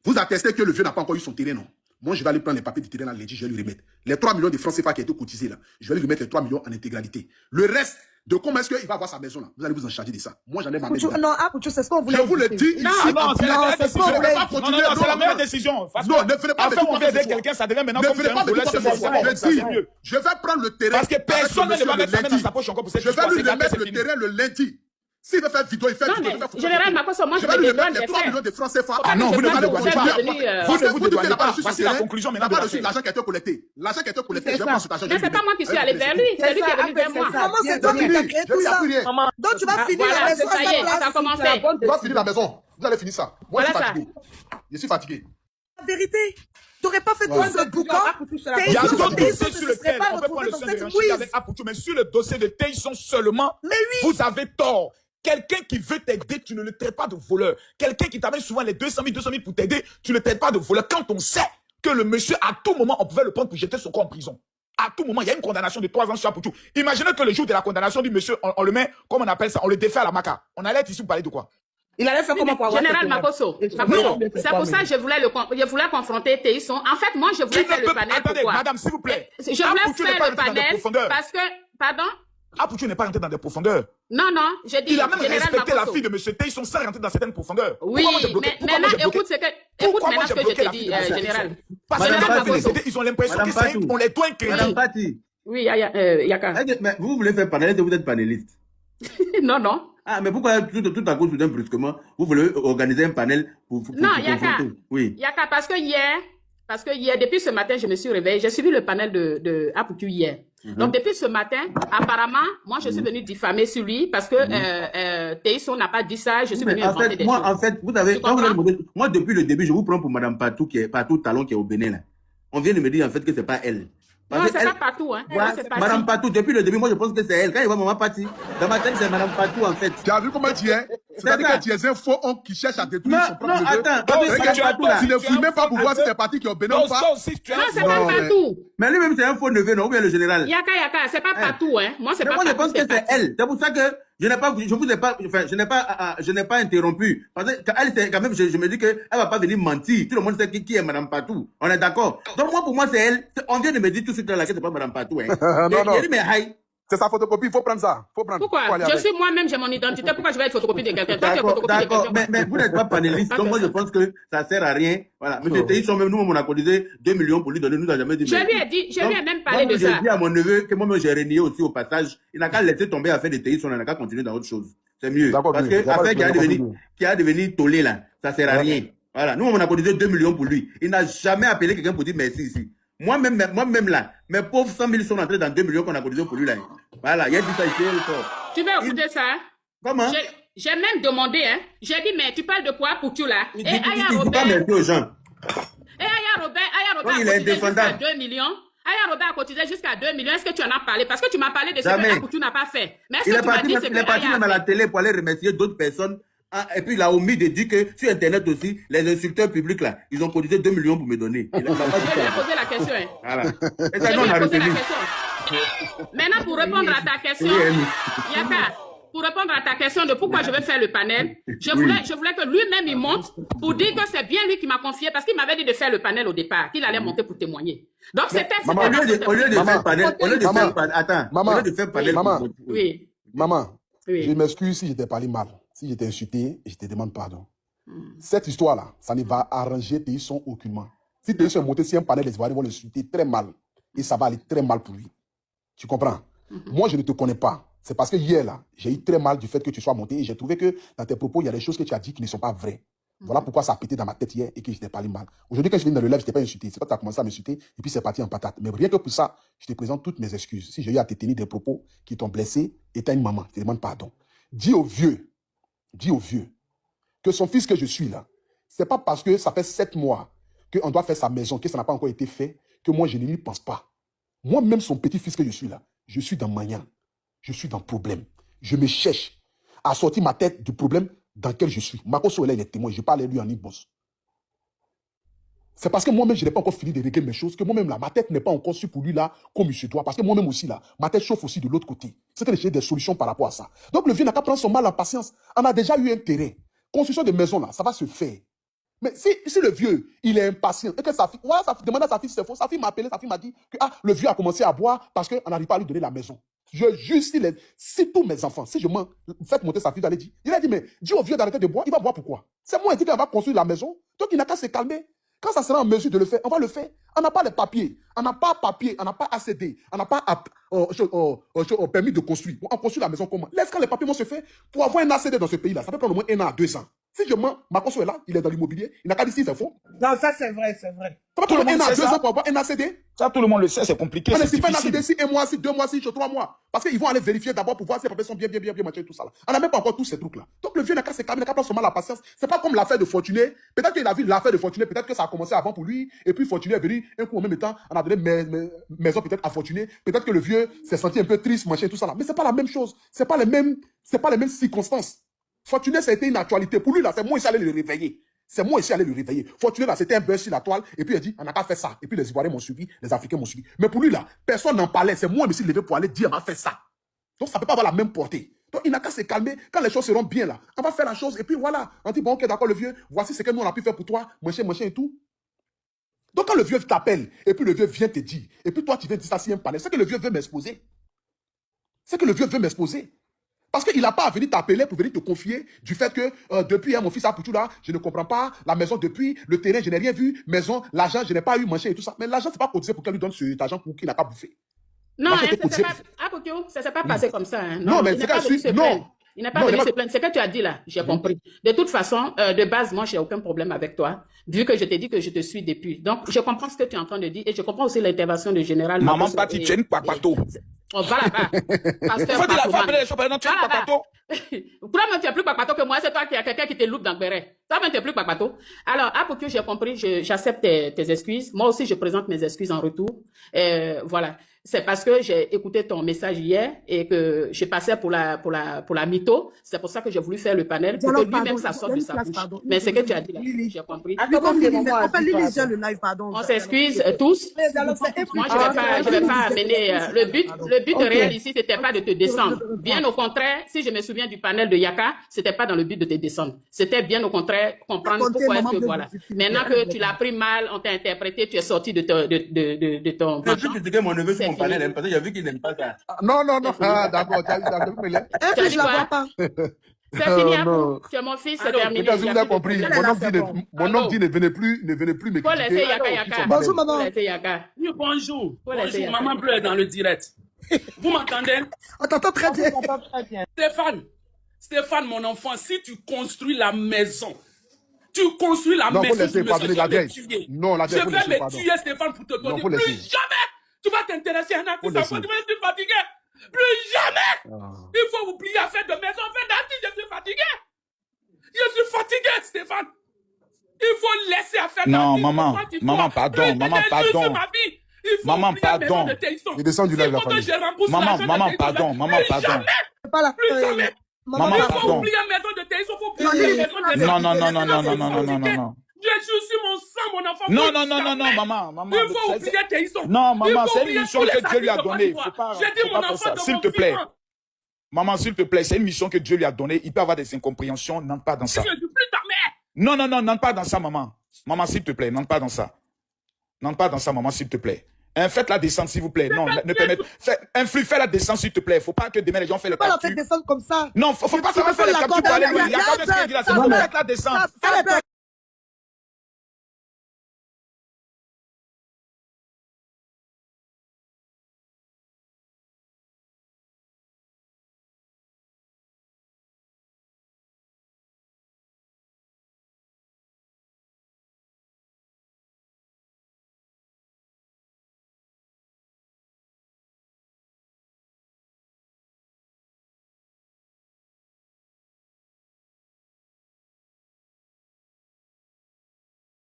Vous attestez que le vieux n'a pas encore eu son terrain, non? Moi, je vais aller prendre les papiers du terrain là, lundi, je vais lui remettre. Les 3 millions de francs CFA qui ont été cotisés là, je vais lui remettre les 3 millions en intégralité. Le reste, de comment est-ce qu'il va avoir sa maison là, vous allez vous en charger de ça. Moi, j'en ai ma maison. Non, c'est ce qu'on voulait. Je vous le dis ici. Non, c'est la meilleure décision. Non, ne venez pas me dire aider quelqu'un, ça devient maintenant comme je vais prendre le terrain. Parce que personne ne va mettre sa main dans sa poche encore pour cette Je vais lui remettre le terrain le lundi. S'il veut faire vidéo, il fait vidéo. Général Makosso, moi je vais lui mettre les 3 millions de francs CFA. Ah non, vous ne allez pas. Vous ne vous dédouanez pas. Parce que la conclusion maintenant de l'argent qui a été collecté. L'argent qui a été collecté, je vais prendre cet argent. Mais c'est pas moi qui suis allé vers lui, c'est lui qui est venu vers moi. Maman, c'est toi qui t'as créé tout ça. Donc tu vas finir la maison. Ça y est, ça a commencé. Tu vas finir la maison. Vous allez finir ça. Moi, je suis fatigué. Je suis fatigué. La vérité. Tu n'aurais pas fait tout ce boucan. Il y a d'autres dossiers sur lesquels on peut prendre le soin de renchir avec Apoutou, mais sur le dossier de Téisson seulement, vous avez tort. Quelqu'un qui veut t'aider, tu ne le traites pas de voleur. Quelqu'un qui t'amène souvent les 200 000 pour t'aider, tu ne le traites pas de voleur. Quand on sait que le monsieur, à tout moment, on pouvait le prendre pour jeter son corps en prison. À tout moment, il y a une condamnation de 3 ans sur Apoutou. Imaginez que le jour de la condamnation du monsieur, on le met, comment on appelle ça, on le défait à la maca. On allait être ici pour parler de quoi? Il allait faire comment pour avoir Général Makosso. C'est pour ça que je voulais confronter Téisson. En fait, moi, je voulais faire le panel. Attendez, madame, s'il vous plaît. Je voulais faire le panel parce que, pardon? Apoutou n'est pas rentré dans des profondeurs. Non, j'ai dit. Il a même respecté la fille de monsieur Téisson sans rentrer dans certaines profondeurs. Oui, mais là, écoute maintenant ce que je te dis, général. Parce que ils ont l'impression qu'on les doit créer. Madame Pati. Oui, Yaka. Mais vous voulez faire panéliste et vous êtes panéliste. Non. Ah, mais pourquoi tout à coup, soudain, brusquement, vous voulez organiser un panel pour non, Yaka. Oui. Yaka, parce que hier, depuis ce matin, je me suis réveillée. J'ai suivi le panel de Apoutou hier. Donc, depuis ce matin, apparemment, moi, je suis venue diffamer sur lui parce que Téisson n'a pas dit ça. Je suis venue inventer des choses. En fait, vous avez, moi, depuis le début, je vous prends pour Madame Patou, Patou Talon, qui est au Bénin, là. On vient de me dire, en fait, que c'est pas elle. Non, c'est pas Patou, hein. Madame Patou, depuis le début, moi je pense que c'est elle. Quand il voit Maman Pati, dans ma tête, c'est Madame Patou en fait. Tu as vu comment tu es? C'est-à-dire que tu es un faux homme qui cherche à détruire son propre neveu. Non, attends. Tu ne fouilles même pas pour voir si t'es parti qui est au Bénin ou pas. Non, c'est pas Patou. Mais lui-même, c'est un faux neveu, non? Ou bien le général? Yaka, c'est pas Patou, hein. Moi, c'est pas Patou. Moi, je pense que c'est elle. C'est pour ça que je n'ai pas interrompu. Parce que elle, quand même, je me dis qu'elle va pas venir mentir. Tout le monde sait qui est Madame Patou. On est d'accord. Donc, moi, pour moi, c'est elle. On vient de me dire tout de suite là que c'est pas Madame Patou, hein. Non. C'est sa photocopie, il faut prendre ça. Pourquoi? Je suis moi-même, j'ai mon identité. Pourquoi je vais être photocopie de quelqu'un? D'accord, mais vous n'êtes pas panéliste, donc moi je pense que ça sert à rien. Voilà. Monsieur Téisson, même nous, on a cotisé 2 millions pour lui donner, nous n'a jamais dit. Je lui ai même parlé de ça. J'ai dit à mon neveu que moi-même j'ai renié aussi au passage. Il n'a qu'à laisser tomber à faire des Téisson, il n'a qu'à continuer dans autre chose. C'est mieux. Parce que affaire qui a devenu tollé là, ça sert à rien. Voilà. Nous, on a cotisé 2 millions pour lui. Il n'a jamais appelé quelqu'un pour dire merci ici. Moi-même là, mes pauvres 100 000 sont entrés dans 2 millions qu'on a cotisé pour lui là. Voilà, il y a du ça ici. Tu veux écouter ça? Comment? J'ai même demandé, hein. J'ai dit, mais tu parles de quoi pour tu là? Et Aya Robert. Et Aya Robert il est indéfendable. 2 millions. Aya Robert a cotisé jusqu'à 2 millions. Est-ce que tu en as parlé? Parce que tu m'as parlé de ce que Apoutou n'a pas fait. Mais est-ce que tu m'as dit ce que il est parti même à la télé pour aller remercier d'autres personnes. Ah, et puis il a omis de dire que sur Internet aussi, les insulteurs publics là, ils ont cotisé 2 millions pour me donner. Je lui ai posé la question. Hein. Voilà. Et ça, on a retenu. Maintenant, pour répondre à ta question, Yaka, pour répondre à ta question de pourquoi je vais faire le panel, je voulais que lui-même il monte pour dire que c'est bien lui qui m'a confié parce qu'il m'avait dit de faire le panel au départ, qu'il allait monter pour témoigner. Donc c'était au lieu de faire panel, au lieu de faire panel, maman, je m'excuse si j'étais parlé mal. Si j'étais insulté, je te demande pardon. Cette histoire-là, ça ne va arranger Téisson aucunement. Si Téisson est monté, si un panel, les Ivoiriens vont l'insulter très mal. Et ça va aller très mal pour lui. Tu comprends? Moi, je ne te connais pas. C'est parce que hier, là, j'ai eu très mal du fait que tu sois monté et j'ai trouvé que dans tes propos, il y a des choses que tu as dit qui ne sont pas vraies. Voilà pourquoi ça a pété dans ma tête hier et que je t'ai parlé mal. Aujourd'hui, quand je viens dans le live, je t'ai pas insulté. C'est pas que tu as commencé à m'insulter et puis c'est parti en patate. Mais rien que pour ça, je te présente toutes mes excuses. Si j'ai eu à te tenir des propos qui t'ont blessé et t'as une maman, je te demande pardon. Dis au vieux que son fils que je suis là, c'est pas parce que ça fait 7 mois qu'on doit faire sa maison, que ça n'a pas encore été fait, que moi je ne lui pense pas. Moi-même, son petit-fils que je suis là, je suis dans Magnan. Je suis dans le problème. Je me cherche à sortir ma tête du problème dans lequel je suis. Makosso, il est témoin. Je parle à lui en inbox. C'est parce que moi-même, je n'ai pas encore fini de régler mes choses, que moi-même, là, ma tête n'est pas encore sûre pour lui, là, comme il se doit. Parce que moi-même aussi, là, ma tête chauffe aussi de l'autre côté. C'est que j'ai des solutions par rapport à ça. Donc, le vieux n'a qu'à prendre son mal en patience. On a déjà eu un terrain. Construction de maison, là, ça va se faire. Mais si le vieux, il est impatient, et que sa fille, voilà, sa fille demande à sa fille si c'est faux, sa fille m'a appelé, sa fille m'a dit que le vieux a commencé à boire parce qu'on n'arrive pas à lui donner la maison. Je juste si tous mes enfants, si je m'en fais monter sa fille dans les dit, il a dit, mais dis au vieux d'arrêter de boire, il va boire pourquoi? C'est moi qui ai dit qu'il va construire la maison, donc il n'a qu'à se calmer. Quand ça sera en mesure de le faire, on va le faire. On n'a pas les papiers. On n'a pas papier, on n'a pas ACD, on n'a pas permis de construire. On construit la maison comment? Laisse quand les papiers vont se faire pour avoir un ACD dans ce pays-là. Ça peut prendre au moins 1 an à 2 ans. Si je mens, Macron est là, il est dans l'immobilier, il n'a qu'à dire si c'est faux. Non, ça c'est vrai, c'est vrai. Ça va prendre 1 an à 2 ans pour avoir un ACD. Ça, tout le monde le sait, c'est compliqué. On ne signe pas un ACD si 1 mois, si 2 mois, si 3 mois. Parce qu'ils vont aller vérifier d'abord pour voir si les papiers sont bien, machin, tout ça. Là. On n'a même pas encore tous ces trucs-là. Donc le vieux n'a qu'à se calmer, n'a qu'à prendre seulement la patience. C'est pas comme l'affaire de Fortuné. Peut-être qu'il a vu l'affaire de Fortuné, peut-être que ça a commencé avant pour lui, et puis Fortuné est venu, un coup en même temps, on a donné maison peut-être à Fortuné. Peut-être que le vieux s'est senti un peu triste, machin, tout ça là. Mais c'est pas la même chose. C'est pas les mêmes circonstances. Fortuné, ça a été une actualité. Pour lui, là, c'est moi ici allé le réveiller. C'est moi ici allé le réveiller. Fortuné, là, c'était un buzz sur la toile. Et puis, il a dit, on n'a qu'à faire ça. Et puis, les Ivoiriens m'ont suivi, les Africains m'ont suivi. Mais pour lui, là, personne n'en parlait. C'est moi, je me suis levé pour aller dire, on va faire ça. Donc, ça ne peut pas avoir la même portée. Donc, il n'a qu'à se calmer. Quand les choses seront bien, là, on va faire la chose. Et puis, voilà. On dit, bon, ok, d'accord, le vieux, voici ce que nous, on a pu faire pour toi. Machin et tout. Donc, quand le vieux t'appelle, et puis le vieux vient te dire, et puis toi, tu viens dire ça, c'est un panel, c'est que le vieux veut m'exposer. C'est que le vieux veut m'exposer. Parce qu'il n'a pas à venir t'appeler pour venir te confier du fait que depuis mon fils a pour tout là, je ne comprends pas, la maison depuis, le terrain, je n'ai rien vu, maison, l'argent, je n'ai pas eu manger et tout ça. Mais l'argent, c'est pas cotisé pour qu'elle lui donne cet argent pour qu'il n'a pas bouffé. Non, ça ne s'est pas passé comme ça. Hein. Non, mais c'est que non. Il n'a pas venu se plaindre. C'est ce que tu as dit là, j'ai compris. De toute façon, de base, moi, je n'ai aucun problème avec toi, vu que je t'ai dit que je te suis depuis. Donc, je comprends ce que tu es en train de dire et je comprends aussi l'intervention du général. Maman Pati, tu es une papato. On va là-bas. Faut dire la femme, tu es une papato. Toi-même, tu es plus papato que moi. C'est toi qui as quelqu'un qui te loupe dans le béret. Toi-même, tu es plus papato. Alors, pour que j'ai compris, j'accepte tes excuses. Moi aussi, je présente mes excuses en retour. Voilà. C'est parce que j'ai écouté ton message hier et que je passais pour la mytho. C'est pour ça que j'ai voulu faire le panel pour que lui-même ça sorte de sa bouche. Mais c'est que tu as dit là, j'ai compris. On s'excuse tous. Moi, je vais pas amener le but réel ici, c'était pas de te descendre. Bien au contraire, si je me souviens du panel de Yaka, c'était pas dans le but de te descendre. C'était bien au contraire comprendre pourquoi est-ce que voilà. Maintenant que tu l'as pris mal, on t'a interprété, tu es sorti de ton. Mon neveu sur mon panel, parce que j'ai vu qu'il n'aime pas ça. Non. D'accord, je la vois pas. C'est fini, tu es mon fils, c'est terminé. Vous avez compris, mon homme dit ne venez plus me faut laisser Yaka. Bonjour, maman. Bonjour, maman pleure dans le direct. Vous m'entendez? On t'entend très bien. Stéphane, mon enfant, si tu construis la maison, maison du monsieur, je vais le tuer. Je vais le tuer, Stéphane, pour te donner. Plus jamais tu vas t'intéresser à un artiste. Je suis fatigué. Plus jamais. Il faut oublier à faire de maison, faire d'artiste. Je suis fatigué. Je suis fatigué, Stéphane. Il faut laisser à faire non, maman, pardon. Maman, pardon. Il descend du live, la famille. Maman, pardon. Plus jamais. Maman, il faut oublier la maison de Théis, il faut oublier la maison de Théis. Non. Je suis mon sang, mon enfant. Non, maman. Il faut oublier Théis. Non, maman, c'est une mission que Dieu lui a donnée. J'ai dit mon enfant, s'il te plaît. Maman, s'il te plaît, c'est une mission que Dieu lui a donnée. Il peut avoir des incompréhensions, n'entre pas dans ça. Je ne suis plus ta mère. Non, n'entre pas dans ça, maman. Maman, s'il te plaît, n'entre pas dans ça. N'entre pas dans ça, maman, s'il te plaît. Faites la descente, s'il vous plaît. Non, ne permettez. Fais la descente, s'il te plaît. Faut pas que demain les gens fassent le calcul. Pas la faire descendre comme ça. Non, faut pas faire le calcul pour aller loin. Il y a quand même ce qu'il dit là. Faites la descente.